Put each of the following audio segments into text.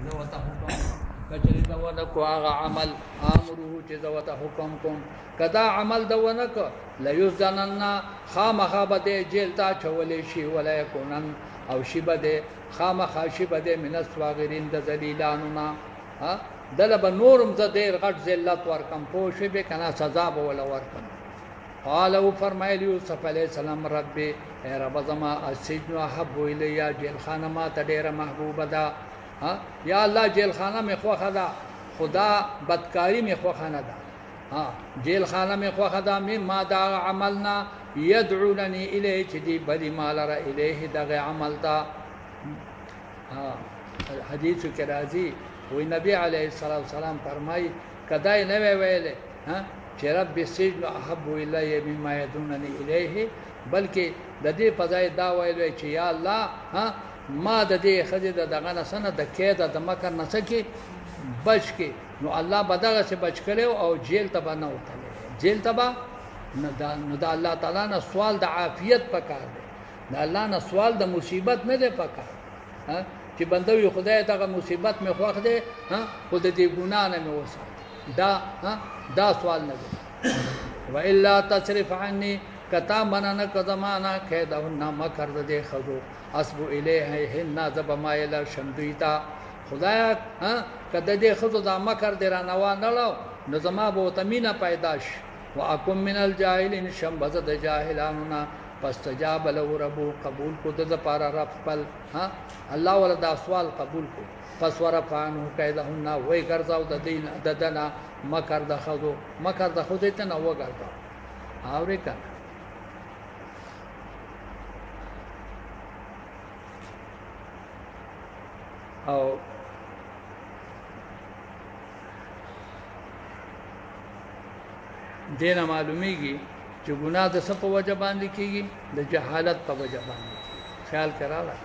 زوته حکم کچری دونه کو هغه عمل امره چې زوته حکم کوم کدا عمل دونه کو ليزنن خامخابه جیل تا چولې شي ولا يكونن او شی بده خامخاشی بده من الصاغرین د ذلیلاننا ها دلب نورم ز ډیر غټ ذلت ورکم پوښې به کنا سزا به ولا ورکم قال او فرمایلی یوسف علیہ السلام ربي اے رب زما السجن احب الیا جیل خانه ما ته ډیره محبوبه ده ها یا الله جیل خانه می خوخه ده خدا بدکاری می خوخه نه ده ها جیل خانه می خوخه ده مما دا عملنا يدعونني الیه چې دی بلی مال را الیه دغه عمل تا حدیث کې راځي وی نبی علیه الصلاۃ والسلام فرمای کدای نه ویلې ها چې رب السجن احب الی مما يدعونني الیه بلکې د دې پځای دا ویل چې یا الله ها ما د دې خځه دغه نسنه د کېده د مکر نسکی بچ کې نو الله بدغه سے بچ کړو او جیل ته نه وتلی جیل ته نو د الله تعالی نه سوال د عافیت پکار دی د الله نه سوال د مصیبت نه دی پکار ها چې بندوی خدای دغه مصیبت می خوښ دی ها خود دې ګنا نه می وسه دا سوال نه دی و الا تصرف عني کتا مننه کزمانه کېدهن مکر دې خذو اسبو الیه هن ذب ما الى شمدیتا خدایا ها کده دې خذو دا مکر دې را نوا نه لو نظما بو تمینا پیداش واکم من الجاهلین شمبز د جاهلاننا فاستجاب له رب قبول کو د پارا رب پل ها الله ولدا سوال قبول کو پس ورفانو کېدهن وای ګرځاو د دین ددنا مکر د خذو ته نه وګرځاو اورې کنه او دینه معلومیږي چې ګناه د سپ وجه باندې کیږي د جهالت په وجه باندې خیال کراله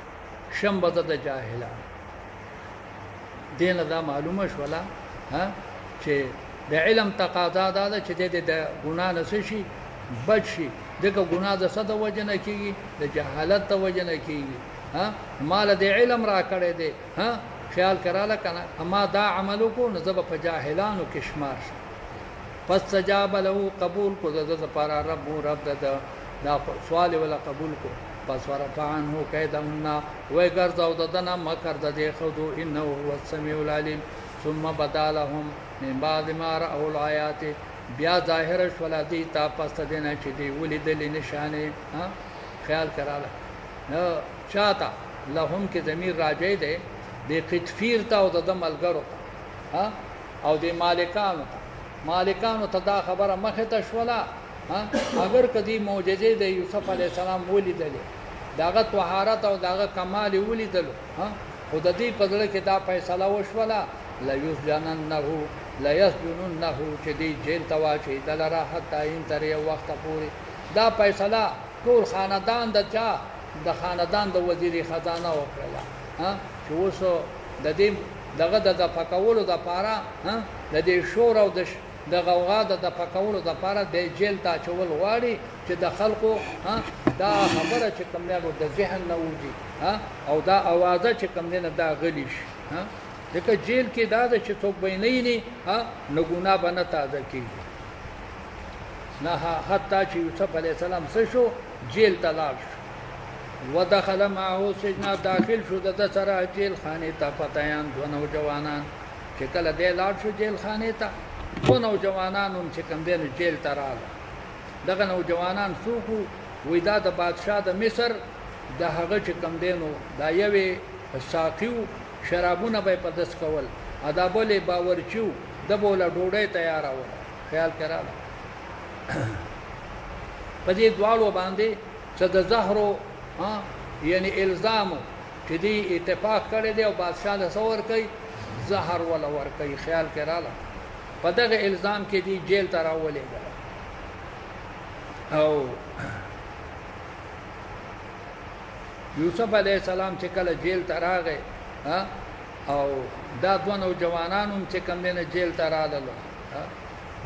شم بد د جاهلان دینه دا معلومه شولا ها چې د علم تقاضا ده چې د ګناه نشي بچي دغه ګناه د صد وجه نه کیږي د جهالت د وجه نه کیږي ها مال د علم را کړی دی ها خیال کراله کنه اما دا عملو کو نزب په جاهلانو کې شمار شي فاستجاب له قبول کو د لپاره رب دا سوال ولا قبول کو پس ورفعن هو کیدهن وای ګرځاو ددنه مکر د دې خذو انه هو السميع العليم ثم بدا لهم من بعد ما راوا الآيات بیا ظاهر شول دي تا پس دینه چې دی ولیدل نشانه ها خیال کراله نو چاته لهم کې ضمیر راځي دی د قطفیر ته او د ملګرو ها او د مالکانو ته دا خبره مخه ته شولا ها اگر کدی معجزه د یوسف علی السلام ولیدل داغه طهارت او داغه کمال ولیدل ها خود دې پدله کې دا فیصله وشولا لا یسجننه لا یسجننه چې دې جیل تواشي دلره حتی ان تر یو وخت پورې دا فیصله ټول خاندان د خاندان د وزیر خزانه وکړه ها چې وسو د دې دغه د پکولو د پاره ها د دې شور او د غوغا د پکولو د پاره د جیل ته چول غواړي چې د خلکو ها دا خبره چې کوم نه د ذهن نه وځي ها او دا اوازه چې کوم نه دا غلی شي ها دغه جیل کې دا چې څوک بینې نه ها نګونا بنه تازه کیږي نه حتی چې یوسف علی السلام شو جیل ته لاړ ودخل معه سجن داخل شو د سره جیل خانه ته پتايان دو نوجوانان چې کله دې لاړ شو جیل خانه ته دو نوجوانان چې کوم دین جیل ته راغله دغه نوجوانان څوک وې دا د بادشاہ د مصر د هغه چې کوم دینو دا یوې ساقیو شرابونه به پدس کول ادابله باورچو د بوله ډوډۍ تیاراو خیال کراله په دې دوالو باندې چې د زهرو یعنی الزام چې دی اتفاق کړی دی او بادشاہ له څور کوي زهر ولا ور کوي خیال کراله په دغه الزام کې دی جیل ته راولې او یوسف علیہ السلام چې کله جیل ته راغی او دا دوه نوجوانانو چې کوم نه جیل ته راغلل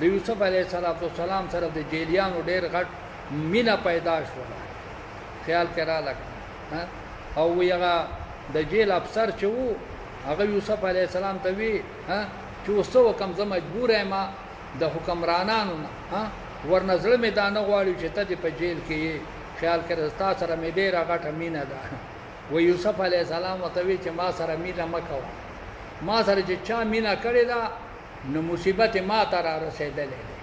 د یوسف علیہ السلام سره د جیلیانو ډېر غټ مینا پیدا شو خیال کراله او یغه د جیل افسر چې وو هغه یوسف علیه السلام ته وی چې اوس وکم زه مجبور یم د حکمرانانو نه ورنزله مې دا نه غواړي چې ته دې په جیل کې یې خیال کړه ستا سره مې ډېره غټه مینه ده و یوسف علیه السلام ورته وی چې ما سره مینه مه کوه ما سره چې چا مینه کړې ده نو مصیبت ما ته را رسېدلی دی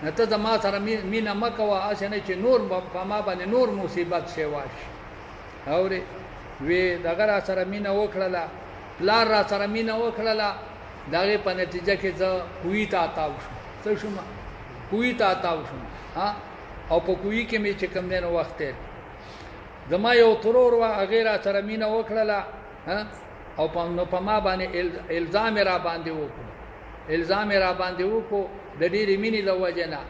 نه ته زما سره مینه مه کوه هسې نه چې نور په ما باندې نور مصیبت سیوا شي اورې وی دغه را سره مینه وکړله پلار را سره مینه وکړله د هغې په نتیجه کې زه کوهي ته اتاو شوم څه شوم کوهي ته اتاو شوم او په کوهي کې مې چې کوم دی نو وخت تېر زما یو ترور وه هغې را سره مینه وکړله او نو په ما باندې الزام یې را باندې وکړو الزام یې را باندې وکړو د ډېرې مینې له وجې نه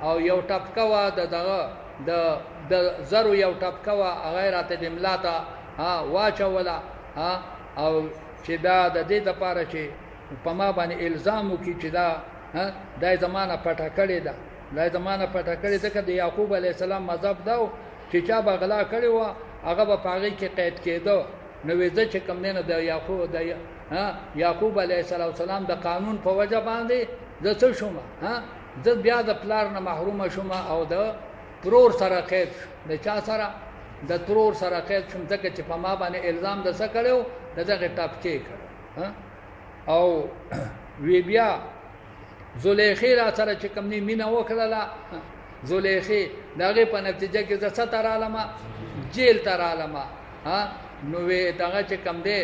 او یو ټپکه وه د دغه د زرو یو ټپکه وه هغه یې راته د ملا ته واچوله او چې دا د دې دپاره چې په ما باندې الزام وکړي چې دا یې زما نه پټه کړې ده دا یې زما نه پټه کړې ځکه د یعقوب علیه السلام مذهب دا و چې چا به غلا کړې وه هغه به په هغې کې قید کېده نو وې زه چې کوم دی نو د یعقوب علیه السلام د قانون په وجه باندې زه څه شوم زه بیا د پلار نه محرومه شوم او د ترور سره قید شوم د چا سره د ترور سره قید شوم ځکه چې په ما باندې الزام د څه کړی و د دغې ټپکې کړی او وی بیا زلیخې را سره چې کوم دی مینه وکړله زلیخې د هغې په نتیجه کې زه څه ته رالمه جیل ته رالمه نو وی دغه چې کوم دی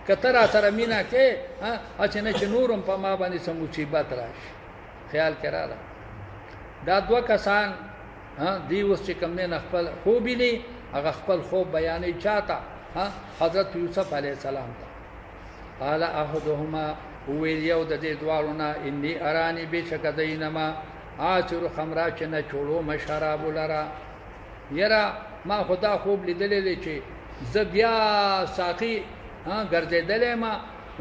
که ته را سره مینه کې هسې نه چې نور هم په ما باندې څه مصیبت راشي خیال کې راغله دا دوه کسان دی اوس چې کوم دی نه خپل خوب ویني هغه خپل خوب بیانوي چا ته حضرت یوسف علیه السلام ته قال احدهما وویل یو د دې دواړو نه انی ارانی بېشکه زه اینما آچر خمره چې نه چوړومه شرابو لره یره ما خو دا خوب لیدلی دی چې زه بیا ساقي ګرځېدلی یم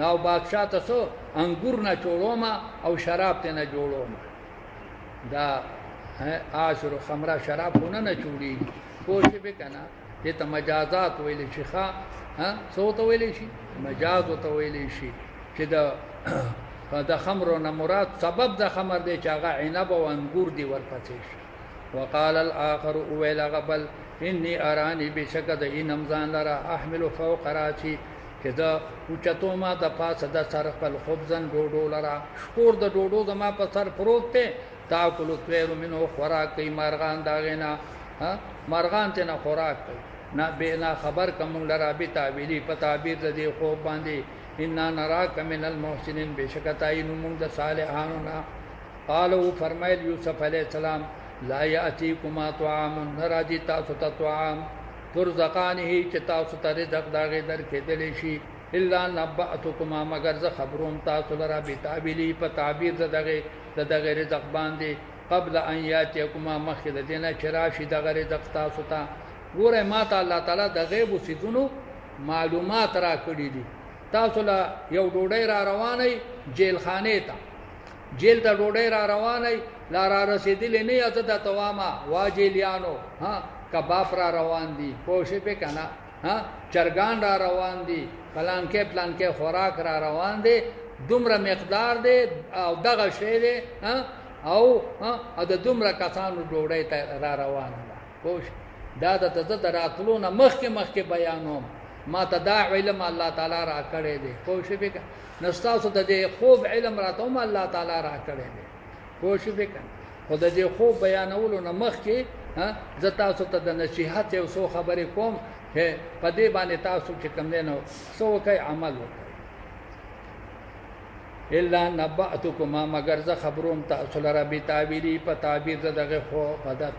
او بادشاه ته څه انګور نه چوړوم او شراب ته نه جوړوم دا آشر خمره شراب خو نه چوړېږي پوه شوې که نه دې ته مجازات ویلی شي ښه څه ورته ویلی شي مجاز ورته ویلی شي چې د خمرو نه مراد سبب د خمر دی چې هغه عنب او انګور دی ورپسې شي وقال الاخر اویل هغه بل انی ارانی بېشکه د اینم ځان لره احمل فوق راسي چې زه اوچتومه د پاسه د سر خپل خبزن ډوډو لره شکور د ډوډو زما په سر پروت دی تاکل الطیر منه خوراک کوي مارغان د هغې نه مارغان ترې نه خوراک کوي نه خبر که موږ لره بتاویلي په تعبیر د دې خوب باندې انا نراک من المحسنین بېشکه تا یینو موږ د صالحانو نه قال و فرمایل یوسف علیه السلام لا یأتیکما طعام نه راځي تاسو ته طعام ترزقانه چې تاسو ته رزق د هغې درکېدلی شي الا نبأتکما مگر زه خبروم تاسو لره بتعبیلي په تعبیر د دغې رزق باندې قبل ان یاتیکما مخکې د دې نه چې راشي دغه رزق تاسو ته ګورئ ما ته الله تعالی د غیبو څیزونو معلومات را کړي دي تاسو له یو ډوډۍ را روانئ جیلخانې ته جیل ته ډوډۍ را روانئ لا را رسېدلې نه یې زه درته وامه وا جیلیانو کباب را روان دي پوه شوې که نه چرګان را روان دي پلانکې خوراک را روان دی دومره مقدار دی او دغه شی دی او د دومره کسانو ډوډۍ ته را روانه ده پوه دا د زه د راتلو نه مخکې بیانوم ما ته دا علم الله تعالی را کړی دی پوه شوې که نو ستاسو د دې خوب علم راته هم الله تعالی را کړی دی پوه شوې که خو د دې خوب بیانولو نه مخکې زه تاسو ته د نصیحت یو څو خبرې کوم چې په دې باندې تاسو چې کوم دی نو څه وکئ عمل وکئ الا نبأتکما مگر زه خبروم تاسو لره بتاویلي په تعبیر د دغې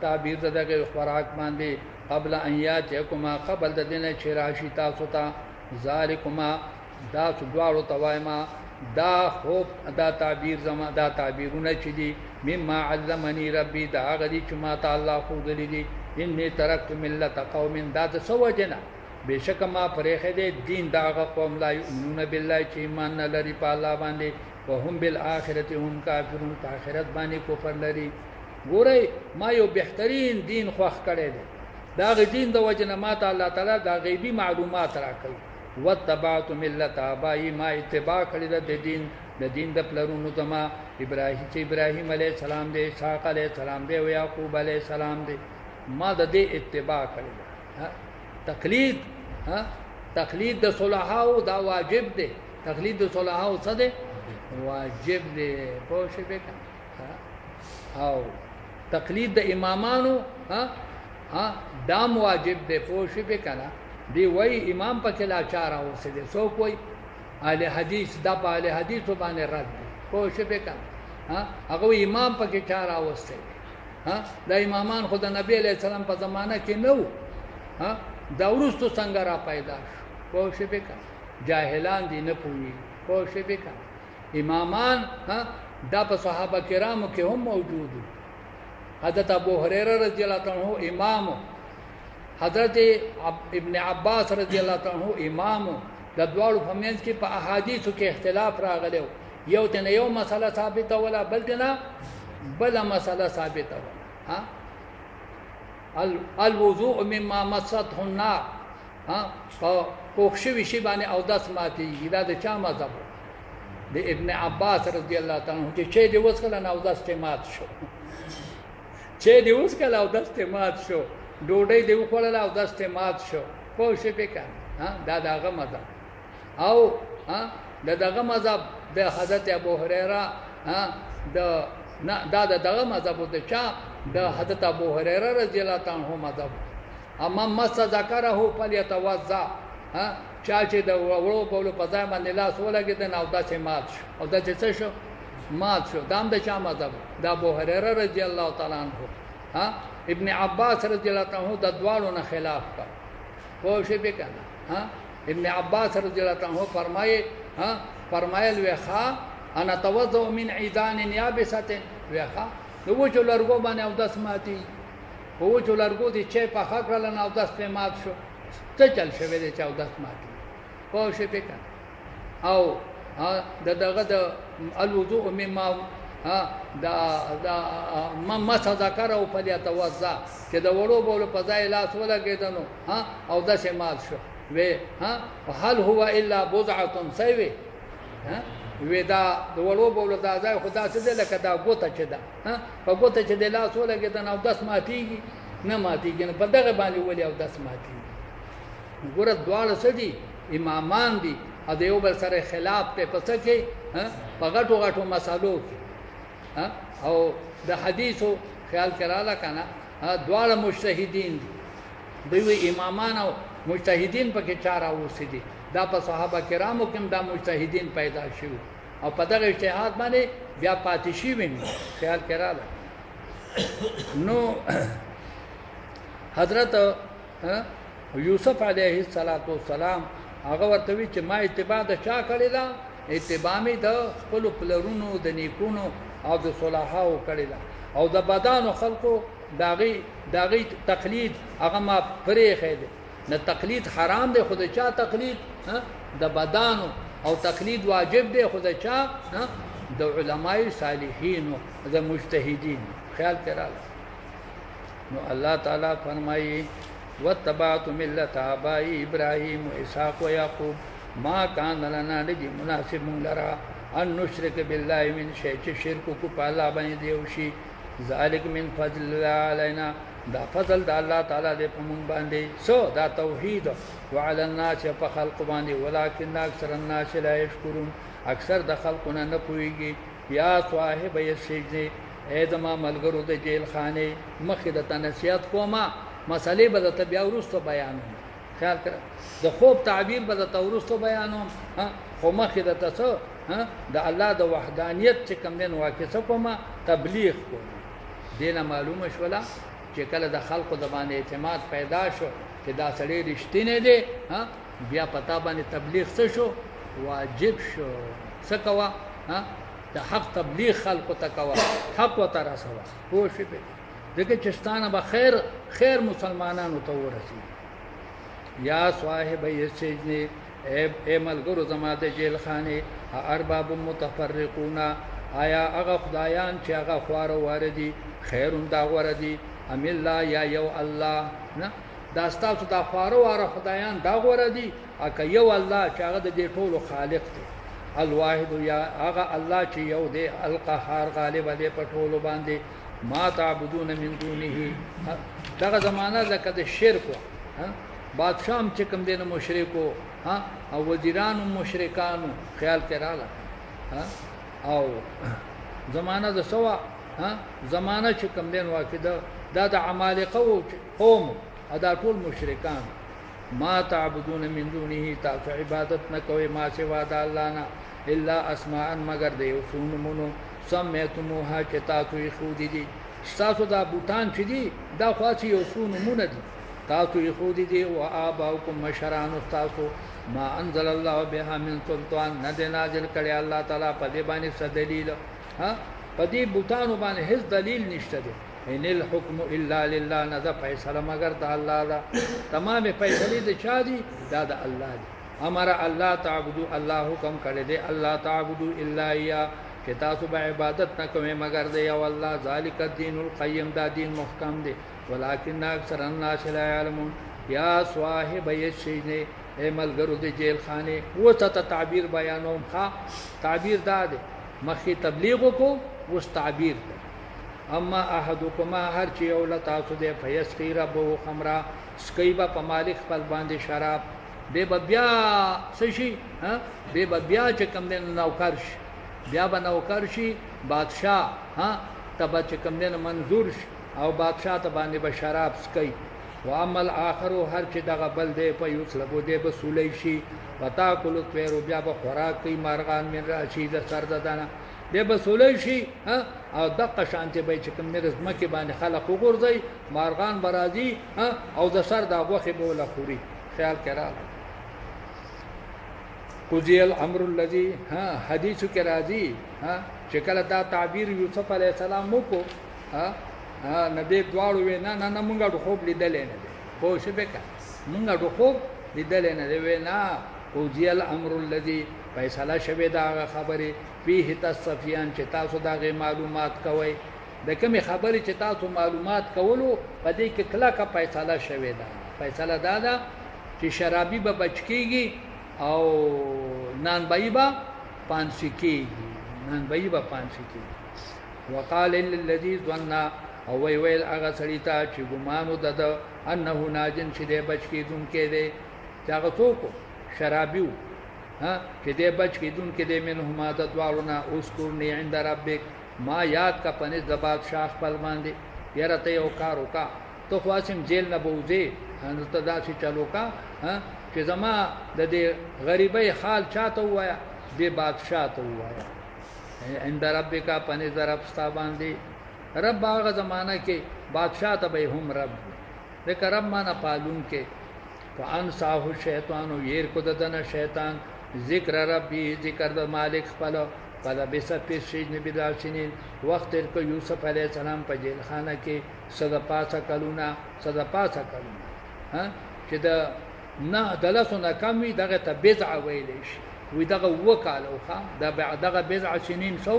تعبیر د دغې خوراک باندې قبل ان یاتیکما قبل د دې نه چې راشي تاسو ته ذالکما داسو دواړو ته وایم دا خوب دا تعبیر زما دا تعبیرونه چې دي مما علمني ربي دا هغه دي چې ما ته الله ښودلي دي انی ترکت ملت قوم دا د څه وجې نه بېشکه ما پرېښی دی دین د هغه قوم لا یؤمنون بالله چې ایمان نه لري په الله باندې وهم بالآخرة هم کافرون په آخرت باندې کفر لري ګورئ ما یو بهترین دین خوښ کړی دی د هغې دین د وجې نه ما ته الله تعالی دا غیبي معلومات راکوي واتبعت ملت آبائی ما اتباع کړی د دین د پلرونو زما ابراهیم علیه السلام دی اسحاق علیه السلام دی او یعقوب علیه السلام دی ما د دې اتباع کړی تقلید تقلید د صلحاو دا واجب دی تقلید د صلحاو څه دی واجب دی پوه شئ او تقلید د امامانو دام واجب دی پوه شئ کنه دی وای امام پکې لاچار اوسه دي سو کوئی اهل حدیث دا په اهل حدیث باندې رد دي خو شپه کنه هغه امام پکې چار اوسه دي دا امامان خدای نبی علیہ السلام په زمانہ کې نو دا ورستو څنګه را پیدا شو خو شپه کنه جاهلان دي نه پوي خو شپه کنه امامان دا په صحابه کرامو کې هم موجود دي حضرت ابو هريره رضی الله عنه امام حضرت ابن عباس رضی الله عنه امام د دوړو په منځ کې په احادیثو کې اختلاف راغلی یو ته یو مسله ثابته ولا بل نه بل مسله ثابته ولا الوضوء مما مسته النار کوښښ وشي باندې او داس ماتي دا د چا مذهب د ابن عباس رضی الله عنه چې دی اوس کله او داس ته مات شو چې دی اوس کله او داس ته مات شو ډوډۍ دی وخوړل او داس ته مات شو خو شي پکا دا دغه مذهب او دغه مذهب د حضرت ابو هريره دا دغه مذهب د چا د حضرت ابو هريره رضی الله عنه مذهب اما مس ذکره فلیتوضا چا چې د وړو په په ځای باندې لاس ولګید نه او داسې مات شو او داسې څه شو مات شو دام د چا مذهب د ابو هريره رضی الله تعالی عنه ابن عباس رضی الله عنه د دوالو نه خلاف کړ خو شي به کنه ابن عباس رضی الله عنه فرمایل وخا انا توضؤ من عيدان يابسه وخا نو وچو لرګو باندې او داس ماتي وچو لرګو دي چې په خاطر نه او داس په مات شو څه چل شوی دی چې او داس ماتي خو شي به کنه او دغه د الوضوء مما دا ما ذکر او فلیتوضا چې د وړو بولو په ځای لاس ولګیدنو او د شمال شو وی هل هو الا بضعه سوي وی دا د وړو بولو دا ځای خدا څه دی لکه دا ګوته چې دا په ګوته چې د لاس ولګیدنو او داس ماتيږي نه ماتيږي په دغه باندې ولي او داس ماتيږي ګوره دواړه څه دي امامان دي ا دیو بل سره خلاف ته پڅ کې په غټو غټو مسالو کې او د حدیثو خیال کراله کنه دواړه مجتهدین دي دوی امامان او مجتهدین په کې چار اوسې دي دا په صحابه کرامو کې دا مجتهدین پیدا شوه او په دغه اجتهاد باندې بیا پاتې شي ویني خیال کراله نو حضرت یوسف علیه السلام هغه ورته وی چې ما اتباع د چا کړی دا اتباع می د خپل پلرونو د نیکونو او د صلاحاو کړی دا او د بدانو خلقو داغي تقلید هغه ما پرې خېده نه تقلید حرام دی خود چا تقلید د بدانو او تقلید واجب دی خود چا د علماء صالحین د مجتهدین خیال کړه نو الله تعالی فرمایي واتبعت ملت آبائی ابراهیم و اسحاق و یعقوب ما کان لنا لجی مناسب لرا ان نشرک بالله من شیء چې شرک کو په الله باندې دیوشي ذالک من فضل الله علینا دا فضل د الله تعالی دې په مونږ باندې سو دا توحید وعلى الناس په خلق باندې ولکن اکثر الناس لا یشکرون اکثر د خلقونه نه پويږي یا صاحب السجن ادم ملګرو د جیل خانه مخې د تنسیات کوما مسئله به د بیا ورستو بیانوم خیال کړه د خوب تعبیر به د ورستو بیانوم خو مخې د تاسو د الله د وحدانیت چې کوم دین واقع کومه تبلیغ کوم دینه معلومه شولا چې کله د خلقو د باندې اعتماد پیدا شو چې دا سړی رښتینه دی بیا پتا باندې تبلیغ څه شو واجب شو څه کوا د حق تبلیغ خلقو ته کوا حق وتر سوا خو شي په دغه چستانه به خیر مسلمانانو ته ورسي یا صاحب السجن اے ملګرو زما د جیل خانه ارباب متفرقون آیا هغه خدایان چې هغه خوار واردي خیرون دا واردي ام الله یا یو الله نه دا ستاسو دا خواره واره خدایان دا غوره دي اکه یو الله چې هغه د دې ټولو خالق دی الواحد یا هغه الله چې یو دی القهار غالب دی په ټولو باندې ما تعبدون من دونه دغه زمانہ زکه د شرک بادشاہ چې کوم دین مشرکو او وزیرانو مشرکانو خیال کړه او زمانہ د سوا زمانہ چې کوم دین واقع دا د عمالقه قوم ادا ټول مشرکان ما تعبدون من دونه تاسو عبادت نه کوي ما سوا د الله نه الا اسماء مگر د یو څو نومونو سمیتموها چې تاسو یې خو دي تاسو دا بوتان چې دي دا خاص یو څو نومونه دي تاسو یې خو دي او اباؤکم مشران تاسو ما انزل الله بها من سلطان نه نازل کړي الله تعالی په دې باندې څه دلیل په دې بوتانو باندې هیڅ دلیل نشته دی ان الحكم الا لله نذ فیصله مگر د الله دا تمام فیصله د چا دي دا د الله دي امر الله تعبدوا الله حکم کړی دی الله تعبدوا الا یا چې تاسو به عبادت نه کوئ مگر دی او الله ذالک الدین القیم دا دین محکم دی ولکن اکثر الناس لا يعلمون یا صاحب السجن ای ملګرو د جیل خانه و ته تعبیر بیانوم ښا تعبیر دا دی مخی تبلیغ کو وس تعبیر دی اما احدکما هر چی اولتا سو دے فیسقی ربو خمرا سکیبا پا مالک خپل باندې شراب بے بیا سشی بے بیا چکم دین نوکر شي بیا به نوکر شي بادشاہ تبا چکم دین منظور شي او بادشاہ ته باندې به شراب سکی و عمل آخر هر چی دغه بل دے په یوسلبو دے بسولی شي وتا کلو پیرو بیا به خوراک کی مارغان من راشي د سر ددانه به بسولی شي او دغه شانته به چې کوم مرز مکه باندې خلق وګورځي مارغان برازي او د سر د غوخه بوله خوري خیال کړه قضی الامر الذي حدیث کې راځي چې کله دا تعبیر یوسف علی السلام مو کو نبی دواړو وینا نه مونږه د خوب لیدل نه دي خو شبکه مونږه د خوب لیدل نه دی وینا قضی الامر الذي فیصله شوه دا خبره فيه تصفیان چې تاسو دا غي معلومات کوئ د کومې خبرې چې تاسو معلومات کولو په دې کې کله کا فیصله شوه دا فیصله دا ده چې شرابي به بچکیږي او نان بایبا پانسکی نان بایبا پانسکی وقال للذي ظن او ویل هغه سړی ته چې ګمانو ده انه ناجن چې دې بچکیدون کې دې هغه څوک شرابیو چې دې بچ کیدون کې دې منهما د دوالونه اوس کورنی عند ربک ما یاد کا پنځ د بادشاہ خپل باندې یاره ته یو کار وکا تو خاصم جیل نه بوځي ان ته دا چې چلو کا چې زما د دې غریبۍ حال چاته وایا دې بادشاہ ته وایا عند ربک پنځ د رب ستا باندې رب هغه زمانہ کې بادشاہ ته به هم رب دې کرم معنا پالون کې فانصاه الشیطان ير کو ددن شیطان ذکر ربی ذکر د مالک خپل فلا بسفی سجن بدال سنین وقت تر کو یوسف علیہ السلام په جیل خانه کې صد پاسه کلونه چې د نه دلسونه کمی دغه ته بضع ویل شي وی دغه وکاله دغه بضع سنین سو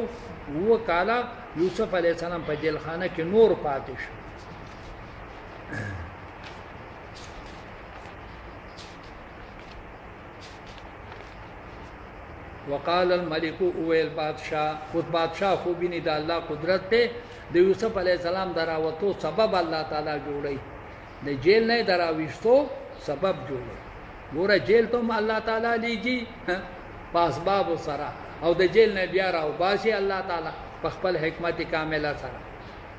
وکاله یوسف علیہ السلام په جیل خانه کې نور پاتې شو وقال الملك اويل بادشاہ خود بادشاہ خو بینی د الله قدرت ته د یوسف علی السلام دراوتو سبب الله تعالی جوړی د جیل نه دراويستو سبب جوړی ګوره جیل ته الله تعالی لیږي پاسباب سره او د جیل نه بیا راو باسي الله تعالی په خپل حکمت کامله سره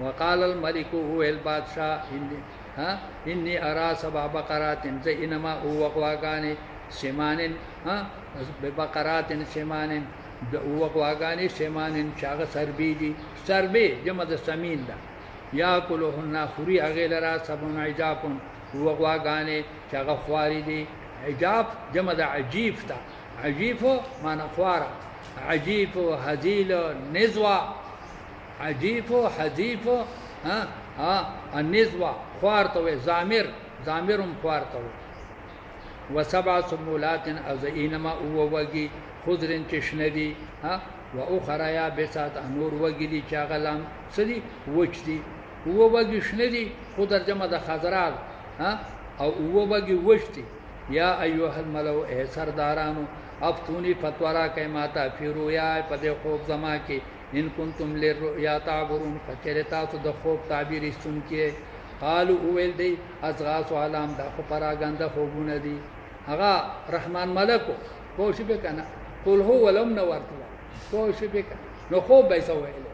وقال الملك اويل بادشاہ انی ارى سبع بقرات انما هو واغانی سیمانن ببقرات سیمانن وقواغانی سیمانن چاغ سربی دی سربی جمع د سمین دا یاکلهن خوري اغیلرا سبون عجابن وقواغانی چاغ خواری دی عجاب جمع د عجیف تا عجیف معنا خوارا عجیف هذیل نزوا عجیف حذیف النزوا خوارتو زامرم خوارتو وسبع سمولات او زینما او وگی خضرن چشندی و اخرى یا بسات نور وگی دی چاغلام سدی وچ دی او وگی شندی خضر جمع د خضرال او وبږي وشتي یا ایها الملو اے سردارانو افتونی فتوا را کوي ماته فی رؤیا په دې خوب زما کې ان کنتم للرؤیا تعبرون فچره تاسو د خوب تعبیر استون کې قالو اول دی ازغاس علام دا خو پراګنده خوبونه دي هغه رحمان ملکو کوشش وکنه قل هو لم نورتو کوشش وکنه نو خوب به سویل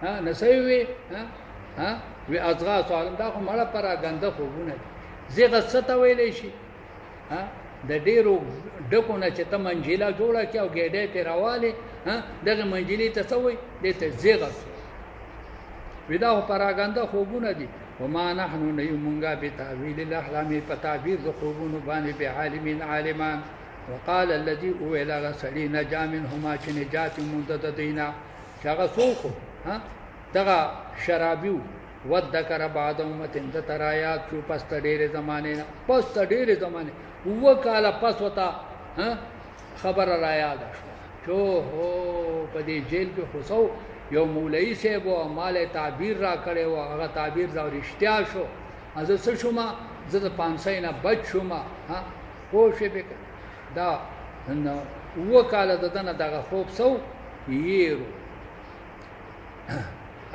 ها نسوي ها وی ازغاس علام دا خو مړه پراګنده خوبونه دي زیغه ست ویلې شي ها د ډیرو ډکونه چې ته منجیلا جوړه کې او ګډې پیراواله ها دغه منجلی ته سوي د ته زیغه ودا پراګنده خوبونه دي وما نحن نيمونغا بتاويل الاحلام فتعبير خوبون بان بعالمين عالمان وقال الذي اولا غسلي نجا منهما نجات مدددينا شغه سوق ها دغه شرابيو وذكر بعد امه ترايات شو پس ډېر زمانه پس ډېر زمانه وکاله پس وتا ها خبر را یاد شو هو په دې جیل کې خصو یو مولوی صاحب او مال تعبیر را کړي او هغه تعبیر دا رښتیا شو از څه شوما زه 500 نه بچ شوما ها خوشې به دا نو وکاله دنه دغه خوب سو یېرو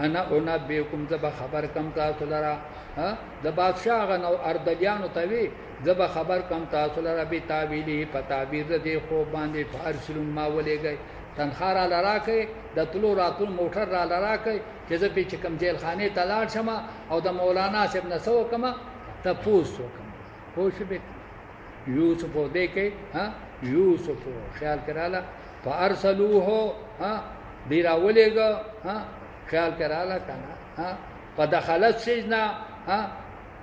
انا انبئکم ذب خبر کم تاسو لرا ها د بادشاہ غنو اردلیانو توی ذب خبر کم تاسو لرا به تعبیلی په تعبیر دې خوب باندې فارسلون ما ولېږي تنخارا لراکې د طلوع راتون موټر را لراکې چې زه په کم جیل خانه ته لاړ شم او د مولانا صاحب نسو کما تاسو کوم خوش به یوسف دې کې ها یوسف خیال کراله فارسلوه ها دیرا ولېګه ها خیال کراله کنه ها فدخلت سجنا ها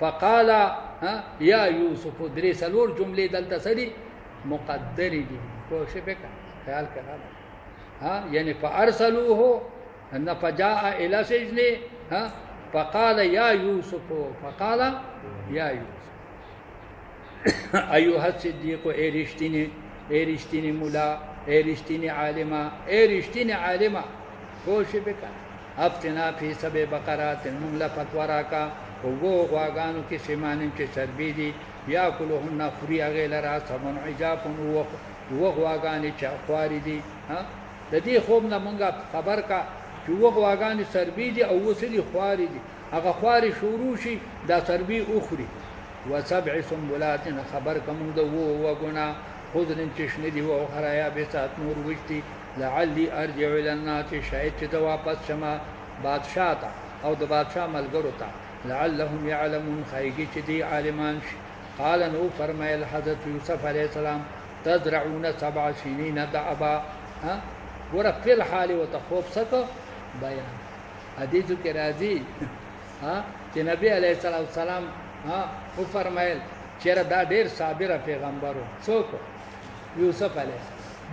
فقال ها یا یوسف درې سلور جملې دلته سړي مقدر دي خوش به خیال کراله ها يعني فارسلوه ان فجاء الى سجن ها فقال يا يوسف فقال يا يوسف ايها الصديق ارشتني مولا ارشتني عالما خوش بك افتنا في سبع بقرات مملا فتورا کا وګو غواګانو کې سیمانم چې چربي دي یاکلهن فری غیلرا سمن عجاف وګو غواګانې چې خواري دي ها د دې خوب نه مونږه خبر کا چې وګواګانې سربي دي او وسلي خواري دي هغه خواري شروع شي دا سربي اخري وسبع سنبلات خبر کوم د وګنا خضرن چشنه دي او خرایا به سات نور وشتي لعلي ارجع الى الناس شاید چې واپس شمه بادشاہ ته او د بادشاہ ملګرو ته لعلهم يعلمون خیږي چې دي عالمان شي قال نو فرمایل حضرت یوسف علیه السلام تزرعون 7 سنین دعبا ها ګوره فل حال او تخوب سکه بیان حدیث کې راځي ها چې نبی علیه السلام ها او فرمایل چیرې دا ډیر صابر پیغمبرو څوک یوسف علیه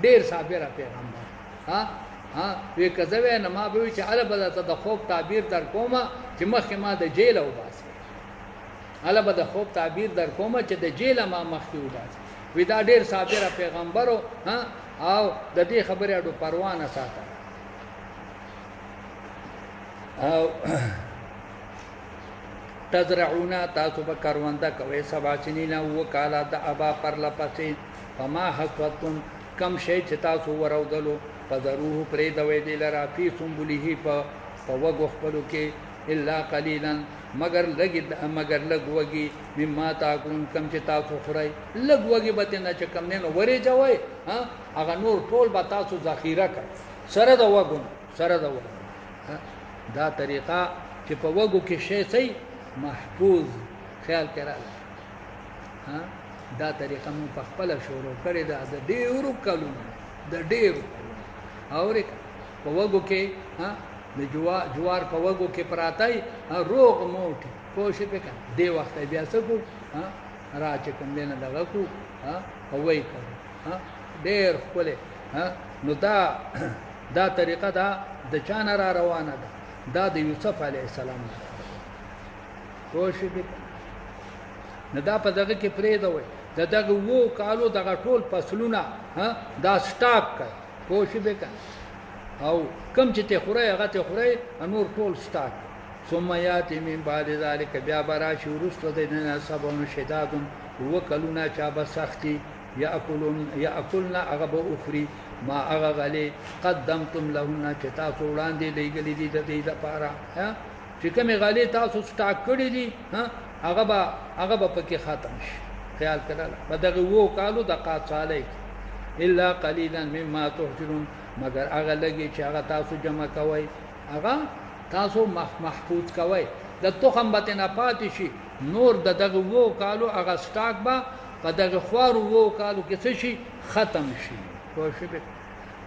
ډیر صابر پیغمبر ها وی کزوی نه ما به چې عربه ته د خوب تعبیر در کومه چې مخکې ما د جیل او باسي عربه د خوب تعبیر در کومه چې د جیل ما مخکې و باسي وی دا ډیر صابر پیغمبرو ها او د دې خبرې اډو پروا نه ساته او تزرعون تاسو به کارونده کوي سبا چنینا وکاله د ابا پر لپسې فما حسوتن کم شي چې تاسو ورودلو فذروه پرې دوي دی لرا فی سنبله په وګو خپلو کې الا قليلا مگر لګوږي مما تاکون کم چې تاسو خورای لګوږي به نه چې کم نه ورې جوای ها هغه نور ټول به تاسو ذخیره کړ سره د وګو دا طریقه چې په وګو کې شی سي محفوظ خیال کړه ها دا طریقه مو په خپل شروع کړی دا د ډیرو کلونو د ډیرو اورې په وګو کې ها د جوار په وګو کې پراتای روغ موټي کوشش وکړه دی وخت بیا څه کو ها راځي کوم نه دغه کو ها هوای کو ها ډیر خپل ها نو دا طریقه دا د چان را روانه ده دا د یوسف علی السلام کوشش وکړه نه دا په دغه کې پرې دوی دغه وو کالو دغه ټول فصلونه ها دا سٹاک کړ کوشش وکړه او کم چې ته خورای هغه ته خورای انور ټول سٹاک ثم یاتی من بعد ذلک بیا براشي وروسته د دې نه صبر شداد وکلونا چا به سختی یاکلنا هغه به اخري ما هغه غلي قدمتم لهن چې تاسو وړاندې لګلې دي د دې لپاره چې کومې غلي تاسو سٹاک کړې دي هغه به پکې ختم شي خیال کړه په دغه وو کالو د قاصاله الا قليلا مما تحجرون مگر هغه لګي چې هغه تاسو جمع کوي هغه تاسو محفوظ کوي د تخم به نه پاتې شي نور د دغه وو کالو هغه سٹاک به په دغه خوار وو کالو کې څه شي ختم شي کوشش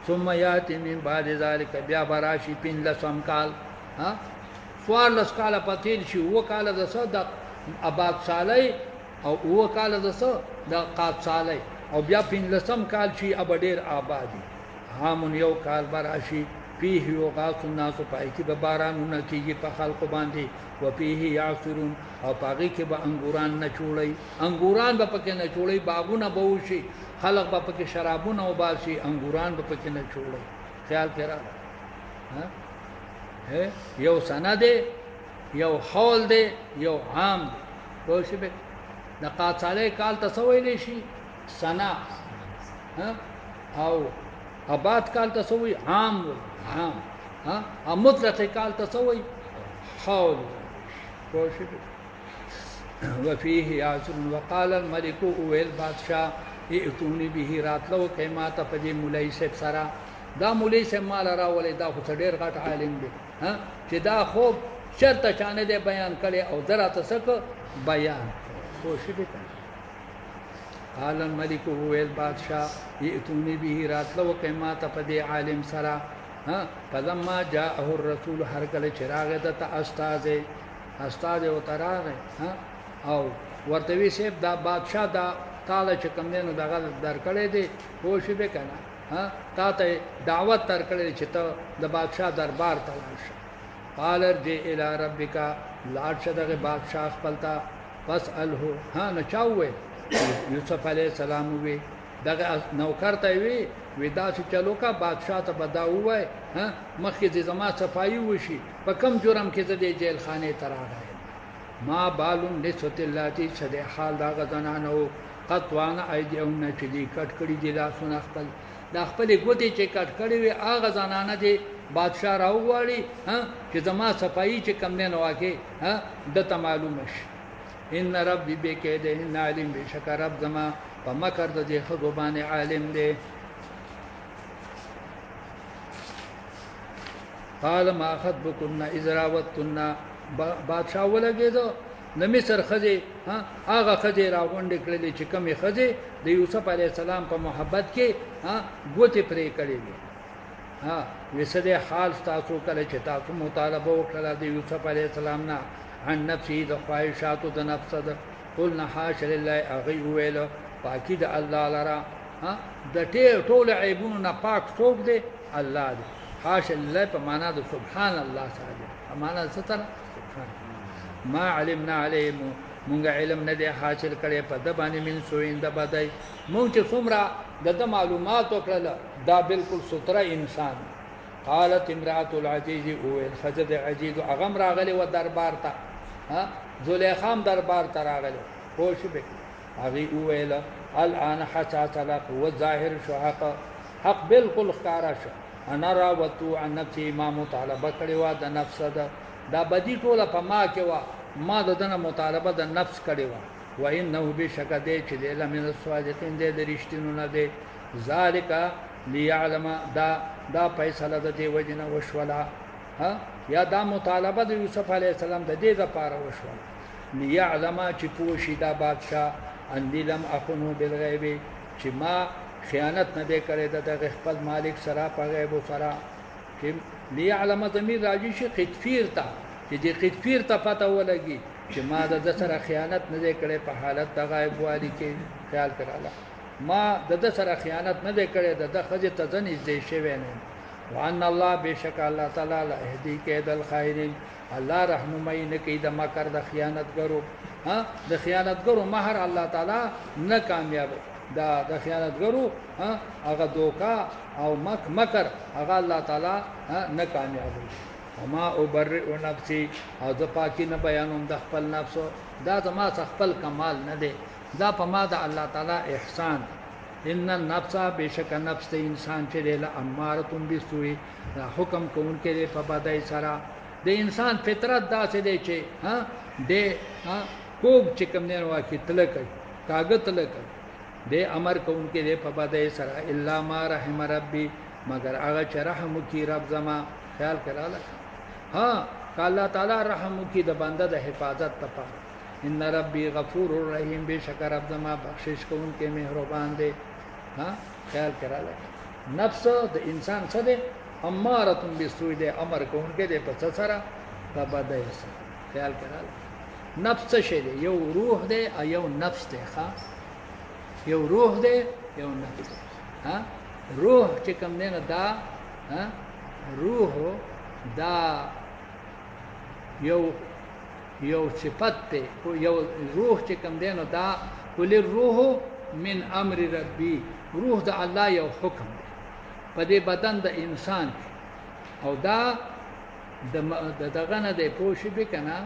ثم یاتی من بعد ذلك بیا براشي پین لسم کال سوار لس کال پتیل شي وو کال د صد آباد سالای او وو کال د صد د قاد سالای او بیا پین لسم کال شي اب ډیر آبادی هامون یو کال براشي فيه يغاث الناس پای کې به بارانونه کیږي په خلق باندې و فيه يعصرون او پاږي کې به انګوران نه چوړي انګوران به پکې نه چوړي باغونه به وشي خلق به پکې شرابونه او باسي انګوران به پکې نه چوړي خیال کړه یو سند یو حول دی یو عام دی روشي به د قاصاله کال تسویل شي سنا او آباد کال تسوی عام مطلق کال تسوی حول کوشش وفيه يعصر وقال الملك اويل بادشاہ ائتوني به راتلو کما ته پدې مولای سب سرا دا مولای سب مال راولې دا خو ډېر غټ عالم دی چې دا خوب شرط چانه دې بیان کړي او دراته سک بیان کوشش وکړي قال الملك اويل بادشاہ ائتوني به راتلو کما ته پدې عالم سرا فلما جاءه الرسول هر کله چراغ ته استاد او تراغه او ورته وی سیب دا بادشاہ دا تعالی چې کوم دینو دغه درکړې دي کوشش وکړه تا ته دعوت درکړې چې ته د بادشاہ دربار ته لاړ قال ارجع الى ربك لاړ شه دغه بادشاہ خپلتا فاساله نه چاوي یوسف علیہ السلام وی دغه نوکر ته وی ودا چې چلو کا بادشاہ ته بدا وای مخکې د زما صفایي وشي په کم جرم کې د جیل خانه تراغه ما بالون نسوت اللاتی شد حال دا غزنانو قطوان ایدیون چې دی کټ کړي دي لاسونه خپل دا خپل ګوتې چې کټ کړي وي هغه زنانه دي بادشاہ راوغواړي چې زما صفایي چې کم نه واکه د ته معلومه شي ان ربي بكيدهن عليم بشک رب زما په مکر د دې خو باندې عالم دی قال ما خطبكن اذ راوتن بادشاہ ولګیدو د مصر خزي هغه خزي راغونډې کړلې چې کمی خزي د یوسف علی السلام په محبت کې ګوتې پرې کړې وي وسده حال تاسو کله چې تاسو مطالبه وکړه د یوسف علی السلام نه عن نفسه د خواهشاتو د نفس د قلنا حاش لله اغي ویل پاکی د الله لرا د ټول عیبونو نه پاک څوک دی الله دی حاش لله په معنا د سبحان الله تعالی معنا ستر ما علمنا عليه مونږ علم نه دی حاصل کړي په د باندې من سوین د بدای مونږ چې څومره د معلومات وکړه دا بالکل ستره انسان قالت امراه العزيز او الخجد عزيز اغم راغلی و دربار ته زلیخام دربار ته راغلی خوش به هغه ویل الان حساس لك والظاهر شو حق بالکل ښکارا شو انا راوتو عن نفسي ما مطالبه کړي و د نفس دا بدی ټوله په ما کې و ما دنه مطالبه د نفس کړي و و انه بشک دې چې لمن الصادقين دې د رښتینو نه دې ذالک ليعلم دا فیصله د دې وجنه وشولا یا دا مطالبه د یوسف علی السلام د دې لپاره وشولا ليعلم چې پوښی دا بادشاہ ان لم اخنو بالغیب چې ما خیانت نه دې کړې د خپل مالک سره په غیب سره چې ليعلم ضمیر راځي چې قطفیر ته چې دې قطفیر ته پته ولګي چې ما د سره خیانت نه دې کړې په حالت د غیب والی کې خیال کړاله ما د سره خیانت نه دې کړې د خځه ته ځنې دې شوی نه وان الله بشک الله تعالی لا هدی کید الخائرین الله رحمای نه کوي د مکر د خیانتګرو د خیانتګرو مہر الله تعالی نه کامیاب د خیانتګرو هغه دوکا او مکر هغه الله تعالی نه کامیاب وما ابرئ نفسي او ز پاکی نه بیانوم د خپل نفس دا زما خپل کمال نه دی دا په ما د الله تعالی احسان ان النفس بشک نفس ته انسان چې له امارتون بسوی دا حکم کوونکې دی په بدای سره د انسان فطرت دا څه دی چې ها د کوب چې کوم نه واکې تلک کاغذ تلک د امر کوونکې دی په بدای سره الا ما رحم ربي مگر هغه چې رحم کی رب زما خیال کړه ها الله تعالی رحم کی د بنده د حفاظت لپاره ان ربي غفور رحیم بشکر رب زما بخشش کوونکې مهربان دی ها خیال کړه نفس د انسان څه دی امارتون بسوی دی امر کوونکې دی په څه سره په بدای سره خیال کړه نفس څه شی دی یو روح دی او یو نفس دی ښا یو روح دی یو نفس دی ها روح چې کوم نه دا ها روح دا یو صفت ته یو روح چې کوم دی نو دا کل روح من امر ربي روح د الله یو حکم دی په دې بدن د انسان او دا دغه نه دی پوښي به کنه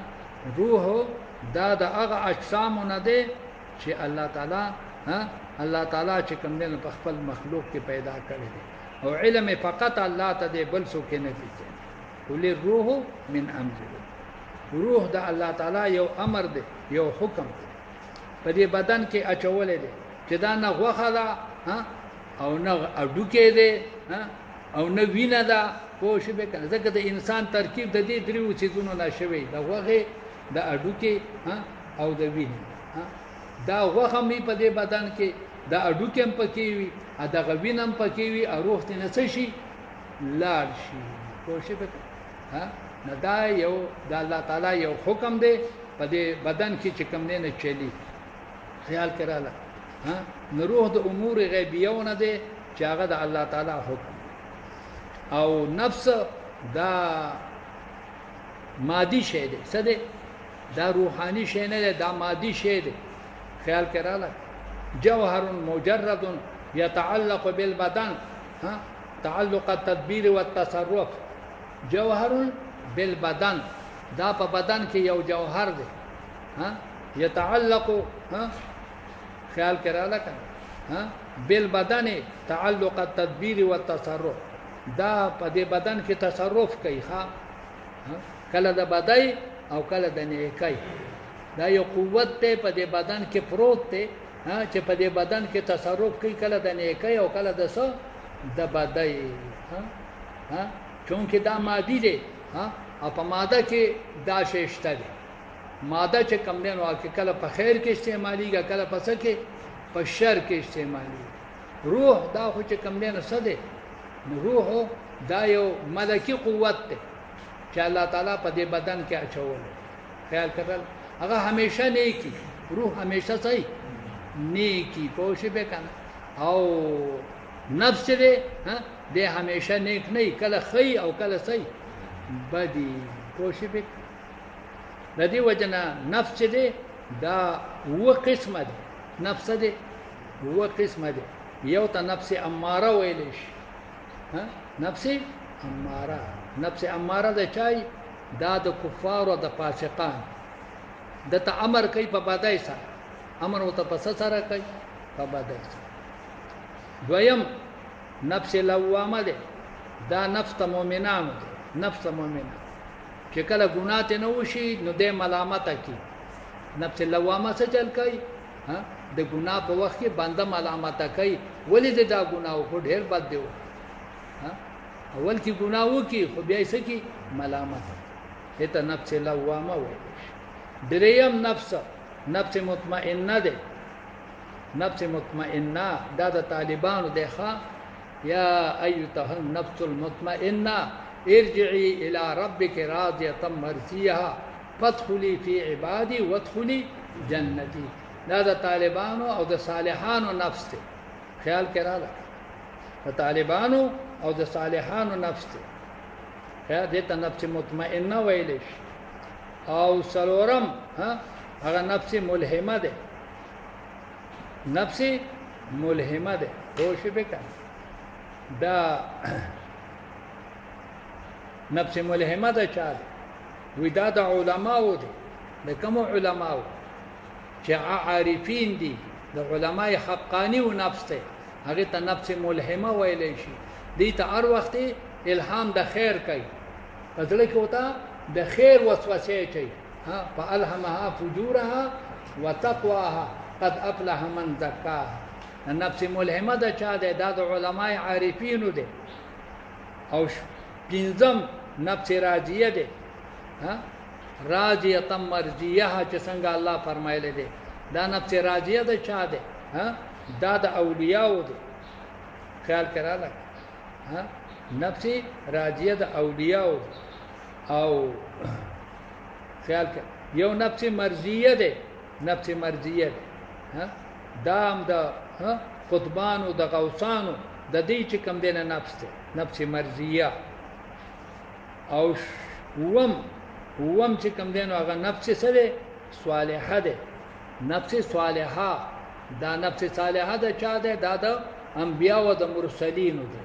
روح دا د هغه اجسام نه دی چې الله تعالی الله تعالی چې کوم دی په خپل مخلوق کې پیدا کړی دی او علم فقط الله ته دی بل څوک نه دی کل روح من امر روح د الله تعالی یو امر دی یو حکم دی په دې بدن کې اچولې دی چې دا نه غوخه ده او نه اډوکې دی او نه وینه ده پوه شو به کنه ځکه د انسان ترکیب د دې دریو چیزونو نه شوی د غوغه د اډوکې او د وینې دا غوخه می په دې بدن کې د اډوکې هم پکې وي ا د غوینم پکې وي او روح ته نڅ شي لاړ شي پوه شو به نه دا یو د الله تعالی یو حکم دی په دې بدن کې چې کوم نه چلی خیال کړه نو روح د امور غیبیونه دی چې هغه د الله تعالی حکم او نفس دا مادي شی دی څه دی دا روحاني شی نه دی دا مادي شی دی خیال کړه جوهر مجرد يتعلق بالبدن تعلق التدبير والتصرف جوهر بالبدن دا په بدن کې یو جوهر دی يتعلق خیال کړه لکه بالبدن تعلق التدبير والتصرف دا په دې بدن کې تصرف کوي کله د بدای او کله د نیکای دا یو قوت ته په دې بدن کې پروت ته چې په دې بدن کې تصرف کوي کله د نیکای او کله د څه د بدای چونکه دا مادي دی او په ماده کې دا شیشته دی ماده چې کم نه نو کې کله په خیر کې استعماليږي کله په څه کې په شر کې استعمالي روح دا خو چې کم نه څه دی روح دا یو ملکی قوت دی چې الله تعالی په دې بدن کې اچول خیال کړل هغه همیشه نیکی روح همیشه صحیح نیکی پوښې به کنه او نفس دې دې همیشه نیک نه کله خی او کله صحیح بدی پوښې به د دې وجنه نفس دې دا و قسمه ده نفس دې و قسمه ده یو ته نفس اماره ویل شي نفس اماره نفس اماره ده چای دا د کفار او د فاسقان د ته امر کوي په بدای سره امر او ته پس سره کوي په بدای سره دویم نفس لوامه ده دا نفس ته مؤمنانو ده نفس مؤمنه چې کله ګناه ته نه وشي نو د ملامت کی نفس لوامه څه چل کوي د ګناه په وخت کې بنده ملامت کوي ولې دا ګناه کو ډېر بد دی اول کی ګناه وکي خو بیا یې سکی ملامت ته نفس لوامه وایي دریم نفس مطمئنه ده نفس مطمئنه دا د طالبانو ده ښا یا ایتها النفس المطمئنه ارجعي الى ربك راضيه مرضيه فادخلي في عبادي وادخلي جنتي دا د طالبانو او د صالحانو نفس ته خیال کړه د طالبانو او د صالحانو نفس ته خیال دې ته نفس مطمئنه ویل شي او سلورم هغه نفس ملهمه ده نفس ملهمه ده خوش بکن دا نفس ملهمه د چا ده وی دا د علماو دي د کوم علماو چې عارفین دي د علماء حقانی او نفس ته هغه ته نفس ملهمه ویلې شي دي ته هر وخت الهام د خیر کوي پدله کې وتا د خیر وسوسه کوي ها فالهمها فجورها وتقواها قد افلح من زكاها النفس ملهمه د چا ده د علماء عارفین دي او پنځم نفس راضیه ده ها راضیه مرضیه چې څنګه الله فرمایلی دی دا نفس راضیه ده چا ده ها دا د اولیاء ده خیال کړه ها نفس راضیه د اولیاء او خیال کړه یو نفس مرضیه ده نفس مرضیه ده ها دام د قطبانو د غوثانو د دې چې کم دینه نفس ده نفس مرضیه او وم چې کم دینو هغه نفس سره صالحه ده نفس صالحه دا نفس صالحه ده چا ده دا د انبیاء او د مرسلینو ده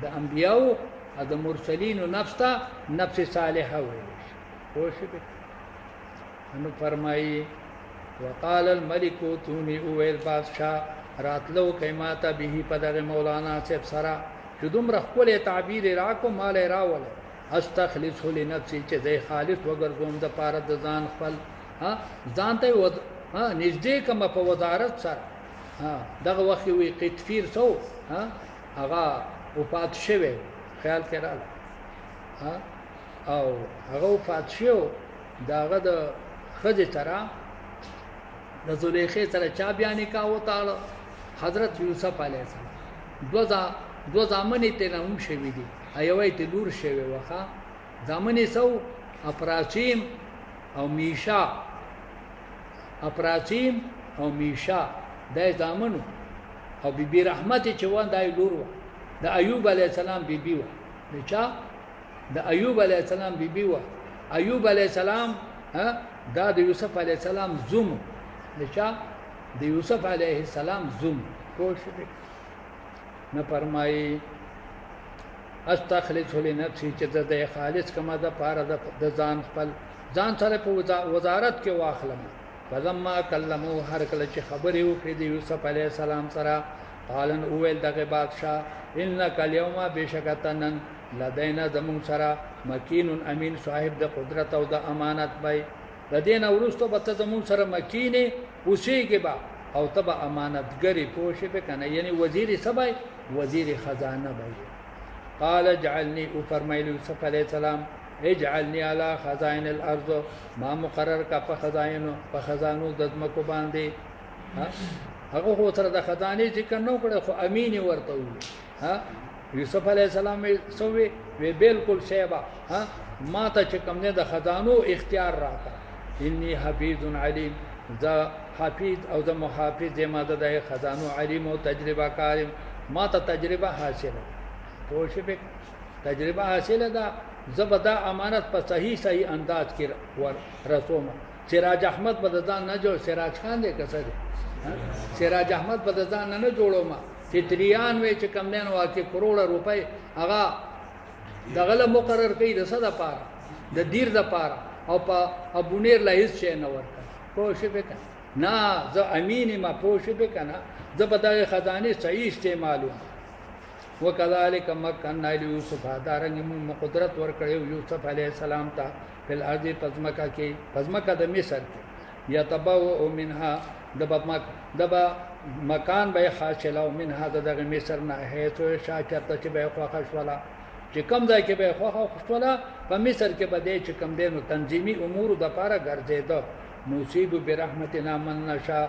د انبیاء او د مرسلینو نفس ته نفس صالحه وایي خوشی به نو فرمایي وقال الملك توني اويل بادشاہ راتلو کایماته به پدغه مولانا صاحب سره چې دومره خپل تعبیر راکو مال راول استخلص لنفسي چې زه خالص وګرځوم د پاره د ځان خپل ها ځان ته ود ها نږدې کوم په وزارت سره ها دغه وخت وی قطفیر سو ها هغه وفات شوه خیال کړه ها او هغه وفات شو داغه د خځه ترا د زلیخې سره چا بیان کاوه تعالی حضرت یوسف علیه السلام دو زامنې ته نوم شوی دي ایوې ته لور شوی وخا زامنې سو اپراشیم او میشا اپراشیم او میشا د زامنو او بیبي رحمت چې وان دای لور و د ایوب علیه السلام بیبي و چا د ایوب علیه السلام بیبي و ایوب علیه السلام ها دا د یوسف علیه السلام زوم دچا د یوسف علیه السلام زوم کوشش نه فرمایي استخلص لنفسي چې د خالص کما د پاره د ځان خپل ځان سره په وزارت کې واخلم فلما کلمو هر کله چې خبرې وکړې د یوسف علیه السلام سره قالن اویل دغه بادشاہ انک اليوم بشکتنن لدینا زمون سره مکین امین صاحب د قدرت او د امانت بای د دین اورستو بته زمون سره مکینه اوسېږي با او تبا امانتګری پوښې په کنه یعنی وزیر سبای وزیر خزانه بای قال اجعلني فرمایلی یوسف علیہ السلام اجعلني على خزائن الارض ما مقرر کا په خزانو د ځمکو باندې هغه خو تر د خزانه ذکر نو کړو خو امین ورته وي ها یوسف علیہ السلام سوې وی بالکل شیبا ها ما ته چې کوم نه د خزانو اختیار راکا انی حفیظ علیم ذا حفیظ او ذا محافظ ما د خزانو علیم او تجربه کار ما ته تجربه حاصله پوښې به تجربه حاصله ده زبدا امانت په صحیح انداز کې رسوم سراج احمد بددان نه جوړ سراج خان دې کسه سراج احمد بددان نه جوړو ما چې 93 چې کم نه واکه کروڑ روپۍ هغه دغه مقرر کړي د صدا پاره د دیر د پاره او په ابونیر لا هیڅ شي نه ورکړ پوښې به نه زه امین ما پوښې به کنه زبدا خزانه صحیح استعمالو وکذالک مکن یوسف دارنګ موږ قدرت ورکړیو یوسف علیه السلام ته په ارض پزمکا کې پزمکا د مصر کې یتبو منها دبا مکان به حاصلو منها دغه مصر نه هیڅ شاکرته چې به خوښ ولا چې کم ځای کې به خوښ ولا په مصر کې به دې چې کم دینو تنظیمی امور د لپاره ګرځیدو نصیب برحمتنا من نشا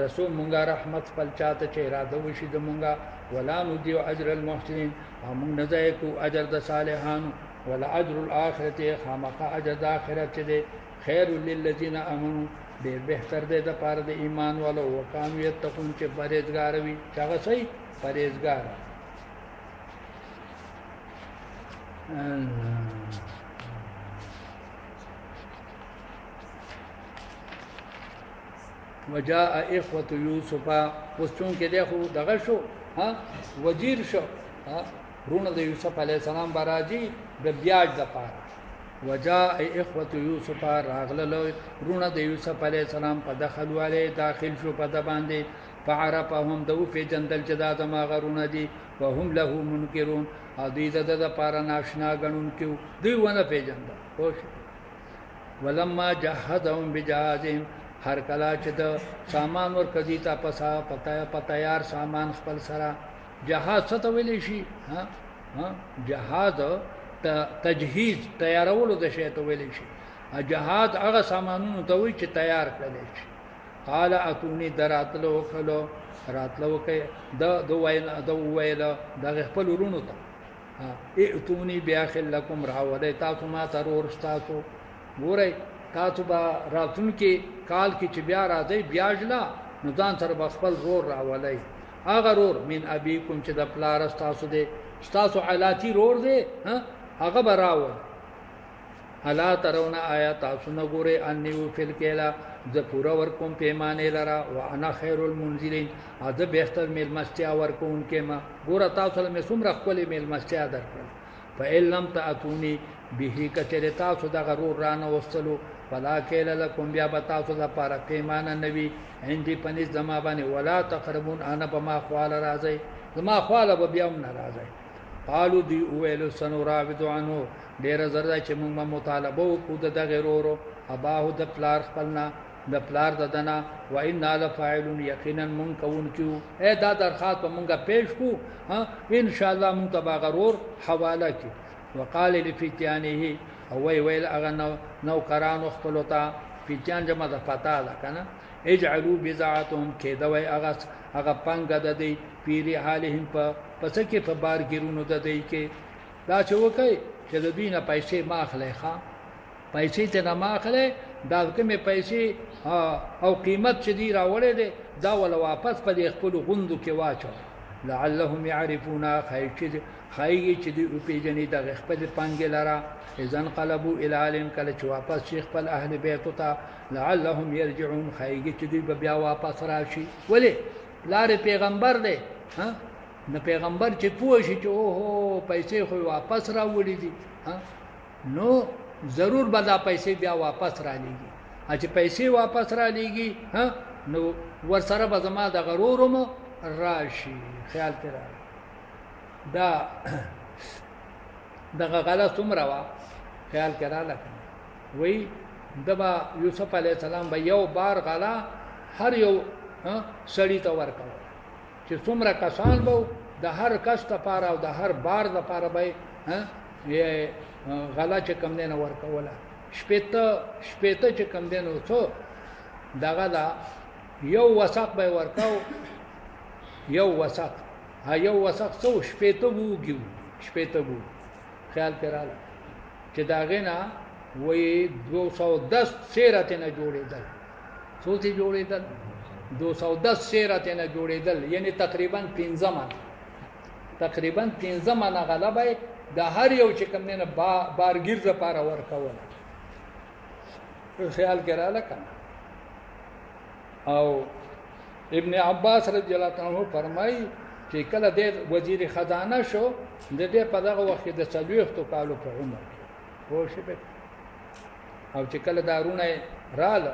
رسول مونږه رحمت خپل چاته چې اراده وشي د مونږه ولا نديو اجر المحسنين هم نزايكو اجر د صالحان ولا اجر الاخرته خامخ اجر د اخرت دې خير للذين امنوا ډېر بهتر دی د پاره د ایمان والو وکانو یتقون چې پرهیزګار وي هغه صحیح پرهیزګار وجاء اخوه يوسف وستون کې دغه شو ها وزیر شو ها رونه د یوسف علی السلام براجي د بیاج د پاره وجاء اخوه یوسف راغله رونه د یوسف علی السلام په دخلوا علی داخل شو په د باندې فعرفهم دو په جندل جدا د ما غرونه دي وهم له منکرون او دې د پاره ناشنا غنون کیو دی ونه په جندل خوش ولما جهدهم بجهازهم هر کلا چې د سامان ور کدي تا پسا پتا یار سامان خپل سره جهاز څه ویل شي ها جهاز تجهیز تیارولو د شی ته ویل شي جهاز هغه سامانونو ته وی چې تیار کړل شي قال اتوني دراتلو خلو راتلو کې د ویل د خپل ورونو ته اتوني بیاخل لكم راوله تاسو ما ترور تاسو ګورئ تاسو با راتون کې کال کې چې بیا راځي بیاجلا نو ځان سره خپل رور راولای هغه رور من ابيكم چې د پلار تاسو دې تاسو علاتی رور دې هغه براول الا ترون آیات تاسو نه ګورئ انیو فل کلا ز پورا ورکوم پیمانه لرا وانا خير المنزلين از بهتر میل مستیا ورکوم کې ما ګور تاسو له مسوم رخولې میل مستیا درکړه فإن لم تأتوني به کچره تاسو د غرور رانه وستلو فلا کېل لكم بیا بتاسو د پاره پیمانه نوي هندي پنځ دما باندې ولا تقربون انا بما خال راځي زما خال به بیا هم ناراضي قالو دی ویلو سنراود عنه ډیر زردا چې موږ مطالبه وکړو د غیرورو اباهو د پلار خپلنا د پلار ددنا و ان لفاعلون یقینا من کون کیو اے دا درخواست په مونږه پیش کو ان شاء الله مونږ تبا غرور حواله کی وقال لفتيانه او ویل اغه نو کران خپلوتا فتيان جمع د فتا ده کنه اجعلوا بضاعتهم کېدوي اغه پنګ د دی پیری حالهم په پس کې په بارګیرونو د دی کې دا چې وکي چې د دینه پیسې ماخله ښا پیسې ته نه ماخله دا کومه پیسې او قیمت چې دی راولې ده دا ول واپس په خپل غوندو کې واچو لعلهم يعرفون خایي چې دی په جنې د خپل پنګ لرا اذن قلبوا الى علم کله چې واپس شیخ خپل اهل بیت ته لعلهم يرجعون خایي چې دی بیا واپس راشي ولی لار پیغمبر دی نه پیغمبر چې پوه شي چې اوه پیسې خو واپس راوړي دي نو ضرور به دا پیسې بیا واپس را لېږي چې پیسې واپس را لېږي نو ورسره به زما د غرورم راشي خیال کې را دا دغه غلا څومره وا خیال کې را لکه وای دبا یوسف علی السلام به یو بار غلا هر یو سړی ته ورکاو چې څومره کسان به د هر کس لپاره او د هر بار لپاره به غلا چې کم دینه ورکوله شپېته چې کم دینه څو دغه دا یو وسق به ورکاو یو وسق څو شپېته وګیو شپېته وو خیال کړاله چې داغه نه وې 210 سیرته نه جوړېدل څو ته جوړېدل 210 سیرته نه جوړېدل یعنی تقریبا 15 من غلبه د هر یو چې کوم نه بارګیر ز پاره ورکول خیال کړه کنه او ابن عباس رضی الله عنه فرمایي چې کله د وزیر خزانه شو د دې په دغه وخت د 40 کالو په عمر خو شپه او چې کله دارونه رااله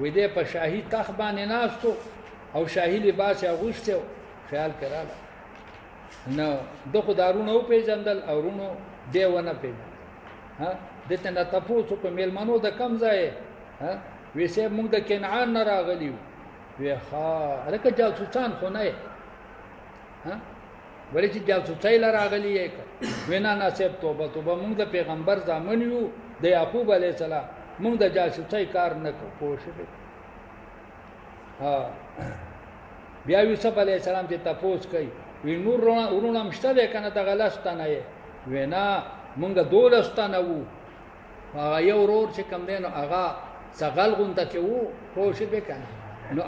وې دې په شاهي تخت باندې ناستو او شاهي لباس اغوسته خیال کړه نو دغه دارونه او پیژندل او رونو دیونه پیژندل دته نه تاسو په میلمنو د کم ځای ویسه موږ د کنعان نه راغلیو وی ها الکه جاسوسان خو نه ولې چې جاسوسای راغلی یک وینا ناسب توبه موږ د پیغمبر ځامن یو د یعقوب علی السلام موږ د جاسوسای کار نه کوو بیا یوسف علی السلام چې تاسو کوي وی نور ورونه مشته ده کنه د غلستانه وینا مونږ دولستانه وو هغه یو ورور چې کم دینو هغه څغل غونډه کې وو خوشی به کنه نو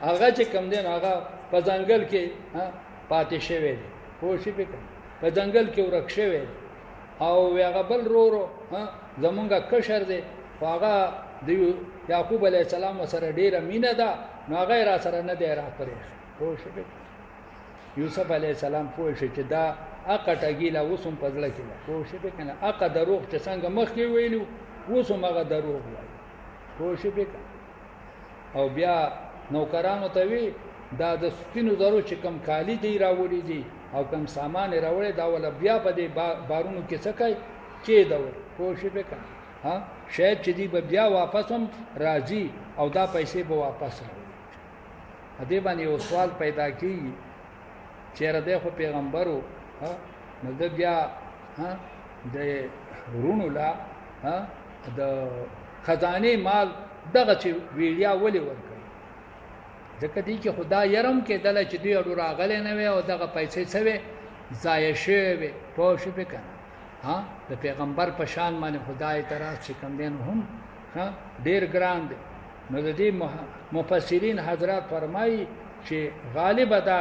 هغه چې کم دینو هغه په ځنګل کې پاتې شوی دی خوشی به کنه په ځنګل کې ورک شوی او هغه بل ورور زمونږه کشر دی هغه د یعقوب علی السلام سره ډیره مینه ده نو هغه را سره نه دی را پرې خوشی به یوسف علی السلام پوه شو چې دا اقا ټګیلا وسم پزله کړه کوشش وکنه اقا دروغ چې څنګه مخکې ویلو وسم هغه دروغ وایي کوشش وکړه او بیا نوکرانو ته وی دا د سپینو زرو چې کم کالی دی راوړي دي او کم سامان راوړي دا ول بیا په دې بارونو کې څه کوي چې دا کوشش وکړه ها شاید چې دی بیا واپس هم راځي او دا پیسې به واپس راوړي دې باندې یو سوال پیدا کیږي چیرې د خو پیغمبرو ها نو د بیا ها د رونو لا ها د خزانه مال دغه چې ویلیا ولې ورکړي ځکه دې کې خدا يرم کې دله چې دی اړو راغلې نه وي او دغه پیسې سوي ضایع شوي په شو وکړه ها د پیغمبر په شان باندې خدای اعتراض چې کم دین هم ها ډیر ګران دي نو د دې مفسرین حضرات فرمایي چې غالب ادا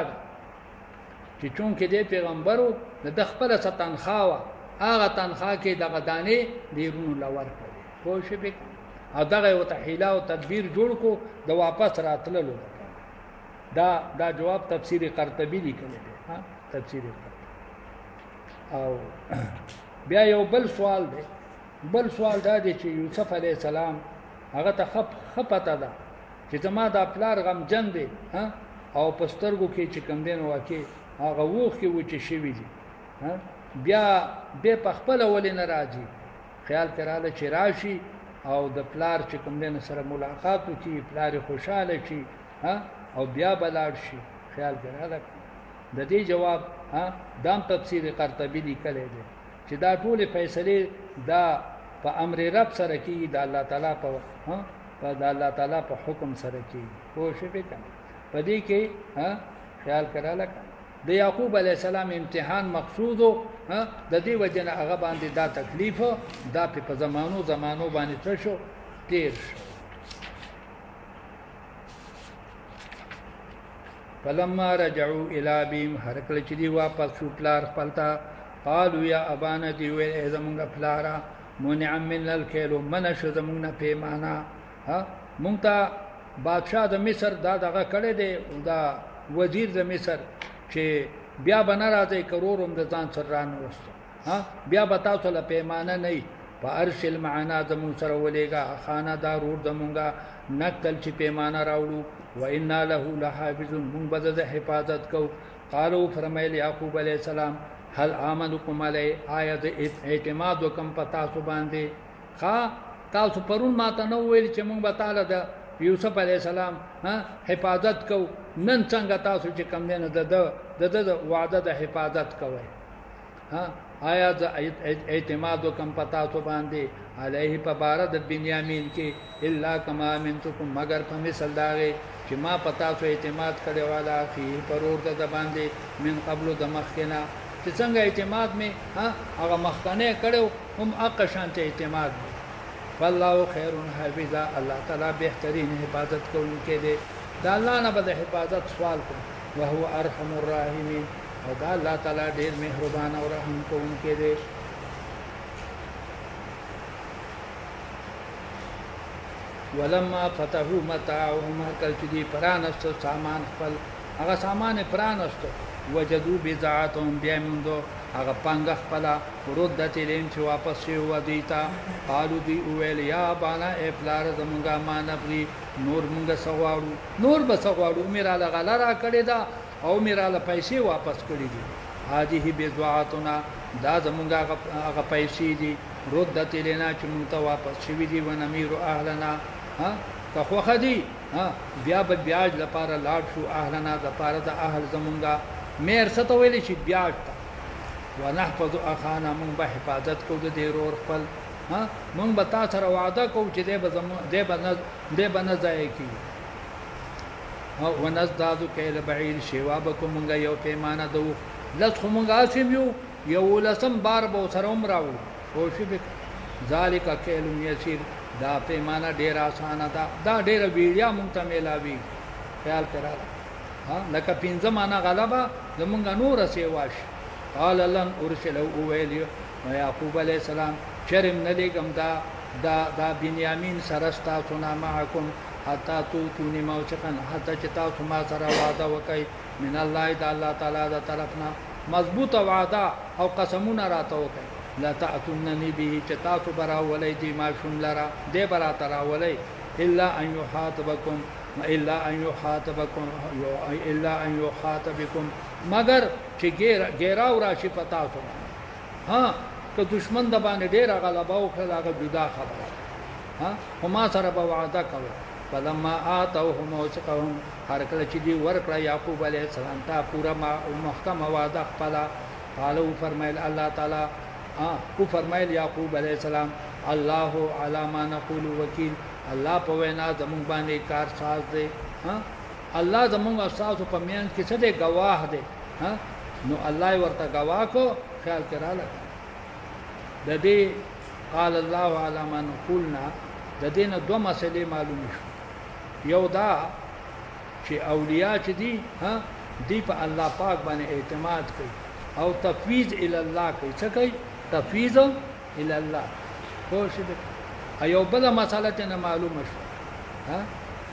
چې چون کې د پیغمبرو د خپل ستنخوا هغه تنخوا کې د غدانې دیرونو لور کړي خو شي او دغه یو تحیلا او تدبیر جوړ کو د واپس راتللو دا جواب تفسیر قرطبی لیکل دی ها تفسیر قرطبی او بیا یو بل سوال دا دی چې یوسف علی السلام هغه ته خپته ده چې زما د پلار غم جن دی ها او پسترګو کې چې کم دین واکي هغه وښ کې و چې شوی دی ها بیا به په خپل ول نه راځي خیال کړاله چې راشي او د پلار چې کوم دین سره ملاقات وکړي پلار خوشاله شي ها او بیا بلاړ شي خیال کړاله د دې جواب ها دام تفسیر قرطبی لیکل دی چې دا ټول فیصله دا په امر رب سره کیږي د الله تعالی په ها په د الله تعالی په حکم سره کیږي کوشش وکړه په دې کې ها خیال کړاله د یعقوب علی السلام امتحان مقصود ها د دې وجنه هغه باندې دا تکلیف دا په زمانو باندې څه شو تیر شو فلما رجعوا الى ابيهم هرکل چې دی واپس شو پلار خپلتا قالوا يا ابانا دی وې زمونږ پلارا منع من الكيل من شو زمونږ پیمانه ها مونږ ته بادشاہ د مصر دا دغه کړه دی دا وزیر د مصر چې بیا بنا راځي کروڑم د ځان سره رانه وسته ها بیا بتا ته له پیمانه نه فارسل معنا زمون سره ولېګا خانه دارور زمونږه نقل چې پیمانه راوړو و انا له لحافظون مون بده حفاظت کو قالو فرمایل یعقوب علی السلام هل امنکم علی آیت اعتماد وکم پتا سو باندې ها تاسو پرون ماته نو ویل چې مونږ بتاله د یوسف علی السلام ها حفاظت کو نن څنګه تاسو چې کم نه د وعده د حفاظت کوي ها آیا د اعتماد وکم پتا سو باندې علیه په بار د بنیامین کې الا کما منتکم مگر په مثال داغه چې ما پتا سو اعتماد کړي والا فی پرور د باندې من قبل د مخکنا چې څنګه اعتماد می ها هغه مخکنه کړو هم اق شانته اعتماد والله خیر حافظا الله تعالی بهترین حفاظت کوونکی دی دا الله نه بده حفاظت سوال کو وهو ارحم الراحمین او دا الله تعالی ډیر مهربان او رحم کوونکی دی ولما فتحوا متاعهم کلچدی پرانست سامان خپل هغه سامان پرانست وجدوا بضاعتهم بیامندو هغه پنګ خپل ردت لین چې واپس شي و دیتا قالو دی ویل یا بانا افلار زمونږه مانبري نور مونږه سغواړو نور به سغواړو میرا لغلا کړی دا او میرا له پیسې واپس کړی دي هذه بضاعتنا دا زمونږه هغه پیسې دي ردت لینا چې مونږ ته واپس شي دي ونمیر اهلنا ها که خو خدي ها بیا به بیاج لپاره لاړ شو اهلنا د پاره د اهل زمونږه مېر څه ته ویل شي بیاج ونحفظ اخانا من به حفاظت کو د ضرور خپل ها من به تاسو سره وعده کو چې دې به نه ځای کی او ونزداد کيل بعير شوابکم من یو پیمانه دو لڅ مونږه اسیم یو لسم بار به سره عمراو او شي به ذالک کيل یسیر دا پیمانه ډیر آسانه دا ډیر ویډیا مونږ ته ملاوي خیال کړه ها لکه پنځه معنا غلبه زمونږ نور سیواش قال لن ارسل اویل یعقوب علیہ السلام شرم ندیګم دا بنیامین سرستا سنا معکم حتا تو تونی موثقن حتا چتا سما سره وعده وکي من الله د الله تعالی د طرفنا مضبوط وعده او قسمونه راته وکړي لا تاتونني به چې تاسو برا ولې دي ما شوم لرا دې برا ترا ولې الا ان يحاسبكم مگر چې ګیراو راشي پتا سو ها که دشمن د باندې ډیر غلبه وکړه هغه جدا خبره ها هما سره به وعده کوي فلما آتوهم موثقهم هر کله چې دی ورکړه یعقوب علیه السلام ته پورا محکم وعده خپل قالو فرمایل الله تعالی او فرمایل یعقوب علیه السلام الله علی ما نقول وکیل الله په وینا زمون باندې کار ساز دی ها الله زمون اساس په میان کې څه دی گواه دی ها نو الله ورته گواه کو خیال کړه د دې قال الله علی ما نقولنا د دې نه دوه مسلې معلومه شو یو دا چې اولیاء چې دي ها دی په الله پاک باندې اعتماد کوي او تفویض الی الله کوي څه کوي تفویض الی الله خو شي ایو بل مساله ته معلومه شو ها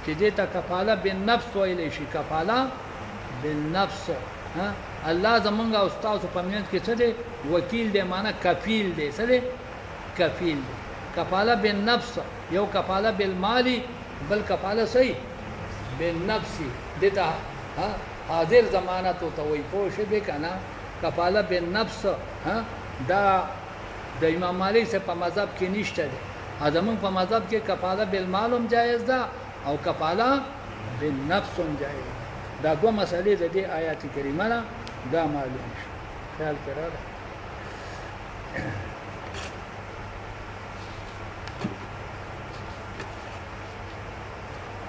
چې دې ته کفاله بالنفس ویل شي کفاله بالنفس ها الله زمونږ استاد په میانت کې څه دی وکیل دی معنا کفیل دی څه دی کفیل دی کفاله بالنفس یو کفاله بالمال بل کفاله صحیح بالنفس دته ها حاضر ضمانت او توي پوښ به کنه کفاله بالنفس ها دا د امام مالک سے په مذهب کې نشته دی ادمون په مذهب کې کفاله بالمال هم جایز ده او کفاله بالنفس هم جایز دا دوه مسلې د دې آیات کریمه نه دا معلوم شو خیال کړه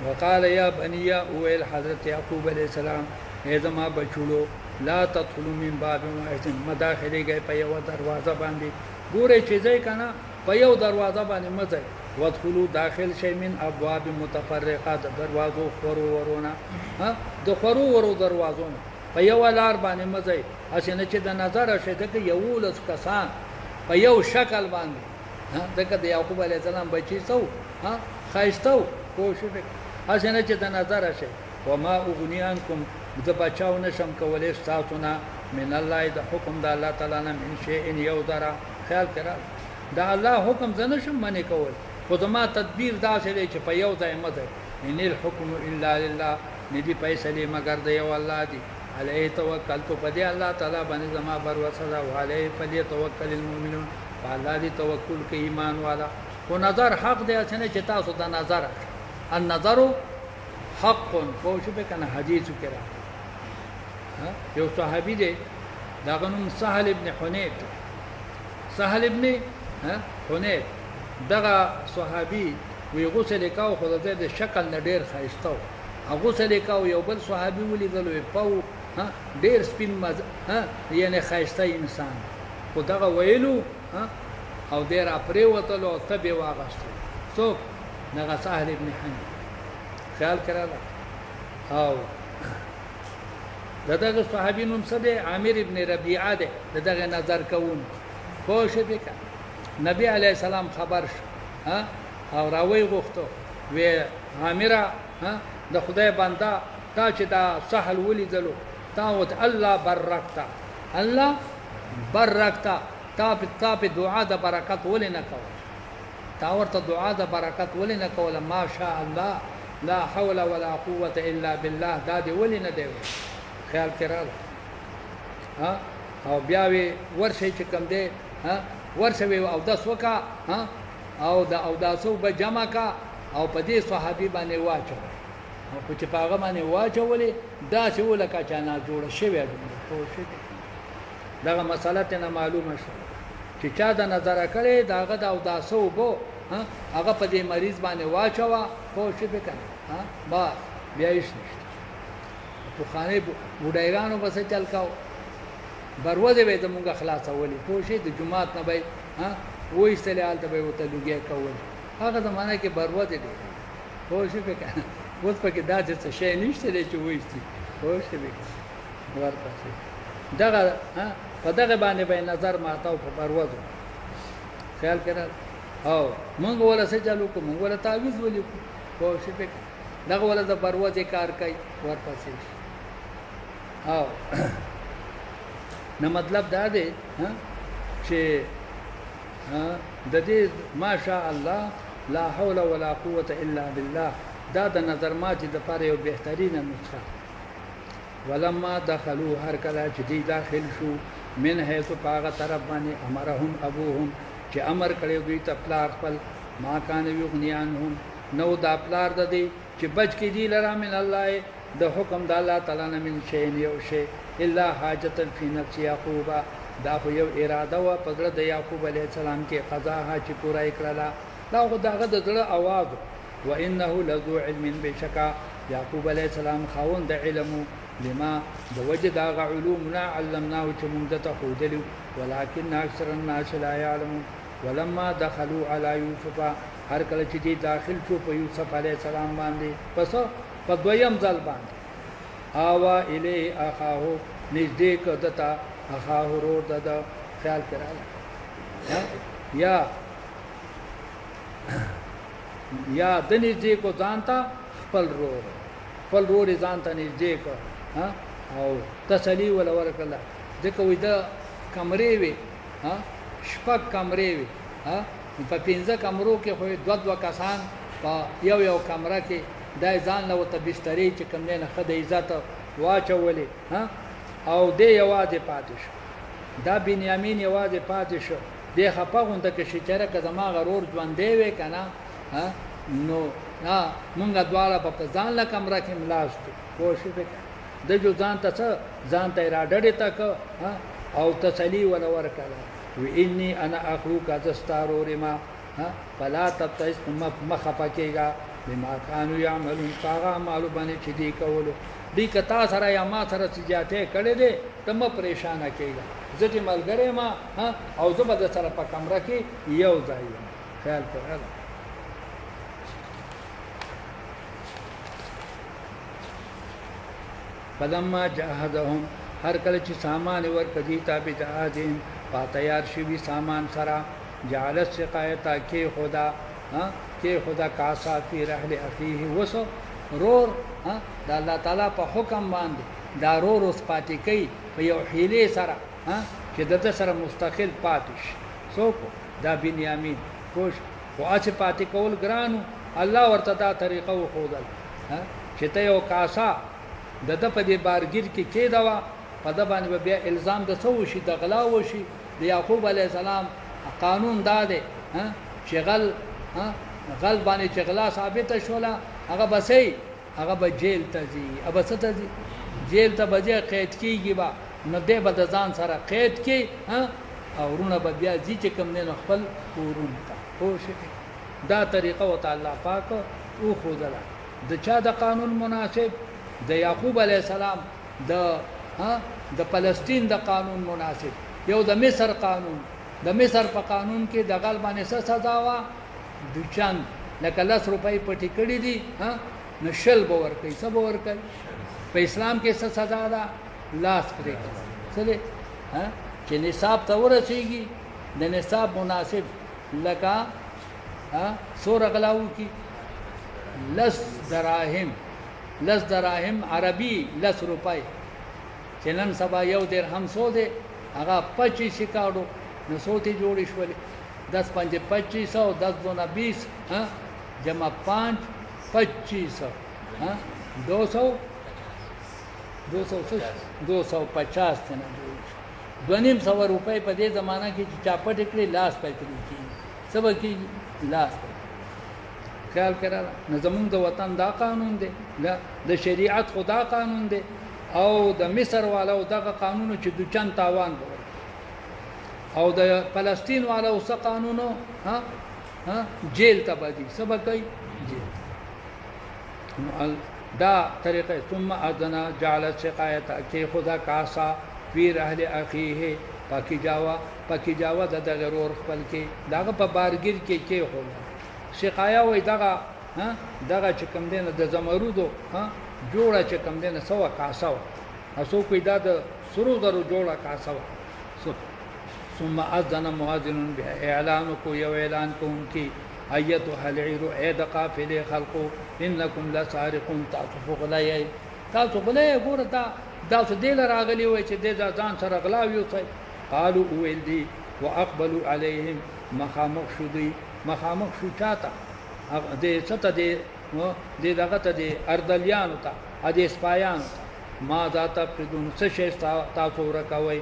وقال يا بني اويل حضرت يعقوب عليه السلام اذا ما بچولو لا تدخلوا من باب واحد مداخله گئے په یو دروازه باندې ګوره چې ځای کنه په یو دروازه باندې مځه ودخلوا داخل شي من ابواب متفرقه دروازو خورو ورونه ها د خورو ورو دروازو په یو لار باندې مځه اسنه چې د نظر شه دغه یو لس کسان په یو شکل باندې ها دغه د یعقوب علیه السلام بچی سو ها خایستو کوشش اسنه چې د نظر شه وما اغنيانكم د بچاو نشم کولای تاسو نه من الله د حکم د الله تعالی نه من شي ان یو درا خیال کړه دا الله حکم زنه شم منی کول خو ما تدبیر دا شې چې په یو ځای مده ان الحكم الا لله ندی فیصله مگر د یو الله دی علیه توکلت په دې الله تعالی باندې زما بر وسره علیه فلی توکل المؤمنون الله دې توکل کې ایمان والا کو نظر حق دی چې تاسو د نظر النظر حق پوښ به کنه حدیث کړه یو صحابي دی دا غنوم سهل ابن حنیف سهل ابن حنیف دغه صحابي وی غسل کاو خدای د شکل نه ډیر خایستو غسل کاو یو بل صحابي ولیدل وی پاو ډیر سپین یعنی خایسته انسان خو دغه ویلو او ډیر اپری وتلو تبه واغستو څوک دغه سهل ابن حنیف خیال کړه او دغه صحابي نوم څه دی عامر ابن ربيعه دی دغه نظر کوون خوښ دی نبی علیہ السلام خبر شو او راوی غوښتو وی عامره د خدای بنده تا چې دا سهل ولیدلو تا وت الله برکتا الله برکتا تا په دعا د برکت ولنه کول تا ورته دعا د برکت ولنه کول ما شاء الله لا حول ولا قوه الا بالله دا دی ولنه دی خیال کړه او بیا وی ورشه چې کم دی ورشه وی او داس وکا او دا او داسو به جمع کا او په دې صحابي باندې واچو او چې پاغه باندې واچولې دا چې ولکه چانه جوړ شوی دغه مسله ته معلومه شو چې چا د نظر کړي داغه دا او داسو بو هغه په دې مریض باندې واچوا خو شي به کنه با بیا یې نشته په خانه بډایګانو بس چل کاو بروازه به زمونږ خلاص اولي کوشي د جمعات نه به وې استلال ته به وته لګي کول هغه زمانه کې بروازه دي کوشي به کنه اوس پکې دا څه شي نشته چې وېستي کوشي به ورپاسه دغه په دغه باندې به نظر ماتاو په بروازه خیال کړه او مونږ ولا څه چالو کو مونږ ولا تعویذ ولي کوشي به دغه ولا د بروازه کار کوي ورپاسه او نه مطلب دا دی چې د دې ماشاء الله لا حول ولا قوة الا بالله دا د نظر ماتي د پاره یو بهترینه نسخه. ولما دخلوا هر کله چې دی داخل شو من حيث پاغه طرف باندې امرهم ابوهم چې امر کړی دوی ته پلار خپل ما کان یغنیانهم نو دا پلار د دې چې بچ کې دی لرا من الله د حکم د الله تعالی نه من شي یو شي الا حاجت فی نفس یعقوب دا خو یو اراده و پدړه د یعقوب علی السلام کې قضا ها چې پورا کړلا دا خو داغه د زړه आवाज وانه لذو علم بشکا یعقوب علی السلام خاوند علم لما د وجه دا علومنا علمناه چې موږ ته خودلو ولكن اکثر الناس لا يعلمون. ولما دخلوا على يوسف هر کله چې دی داخل شو په یوسف علی السلام باندې پس په دویم ځل باندې آوا الی اخاه نږدې کدتا اخاه ورور د خیال کړه یا د نږدې کو ځانتا خپل رور ځانتا نږدې کو او تسلی ولا ورکله ځکه وې د کمرې وي شپږ کمرې وي په 15 کمرو کې خو دوه کسان په یو کمره کې دای ځان له ته بسترې چې کوم نه خدای عزت واچولې او دې یوازې پاتې شو دا بنیامین یوازې پاتې شو دې خپغونده کې شچره کزما غرور ژوندې وې کنه نو مونږه دواړه په ځان له کمره کې ملاست کوشش وکړه د جو ځان ته اراده تک او تسلی ولا ورکړه و انی انا اخوک ذستارورما فلا تبتئس مخفکیگا بما كانوا يعملون فاغا مالو باندې چې دی کولو دی کتا سره یا ما سره سجاته کړي دي تم پریشان کیږي ځکه ملګری ما او زبر سره په کمره کې یو ځای خیال کړه. فلما جاهدهم هر کله چې سامان ور کدي تابع جهادین په تیار شوی سامان سره جعل السقایت کې خدا کاسا فی رحل اخیه وسو رور دا الله تعالی په حکم باندې دا رور اوس پاتې کوي په یو حیله سره چې دته سره مستقل پاتش څوک دا بنیامین کوش خو اچ پاتې کول ګرانو الله ورته دا طریقه وخودل چې ته یو کاسا دته په دې بارګیر کې کېدوا په د باندې بیا الزام د سو شي د غلا وشي د یعقوب علی السلام قانون داده شغل غل باندې چغلا ثابت شولا هغه بسې هغه به جیل ته ځي ابسته ځي جیل ته بځه قید کیږي با نو دې بد ځان سره قید کی او ورونه به بیا ځي چې کوم نه خپل ورون ته خوشي دا طریقه او تعالی پاک او خدلا د چا د قانون مناسب د یعقوب علی السلام د فلسطین د قانون مناسب یو د مصر قانون د مصر په قانون کې د غل باندې سزا وا د چند لکه 10 روپۍ پټی کړی دي نشل باور کوي څه باور کوي په اسلام کې څه سزا ده لاس پرې څه چې نصاب ته ورسیږي د نصاب مناسب لکه سور غلاو کی 10 دراهم عربي 10 روپۍ چې نن سبا یو درهم 100 ده هغه 25 کاړو نو سوتي جوړې شولې 10 5 2500 10 دونا 20 جمع 5 2500 250 نه 250 روپۍ په دې زمانہ کې چې چاپټ کړي لاس پاتې کیږي سبا کې لاس خیال کړه نو زمونږ د وطن دا قانون دی د شریعت خدا قانون دی او د مصر والو دغه قانون چې د چن تاوان او د فلسطین والو څه قانونو جیل ته بدی سبا کوي جیل دا طریقه ثم اذن جعل سقایت کې خدا کاسا پیر اهل اخیه پاکی جاوا د غرور خپل کې داغه په بارګیر کې خو سقایا وای دغه چې کم دینه د زمرودو جوړه چې کم دینه سوا کاسا اسو کوئی دا د سرو درو جوړه کاسا ثم اذن مؤذن باعلان کو یو اعلان کوونکی ایتها العیر اید قافله خلقو انکم لسارقون تاسو غلای ګورتا دا څه دې راغلی وای چې دې ځان سره غلا یوسي قالوا ویل دي واقبلوا عليهم مخامخ شو دي مخامخ شو چاته دې څه دې دې دغه ته دې اردلیانو ته ا دې سپایانو ته ما ذات بدون څه شي تاسو ورکوي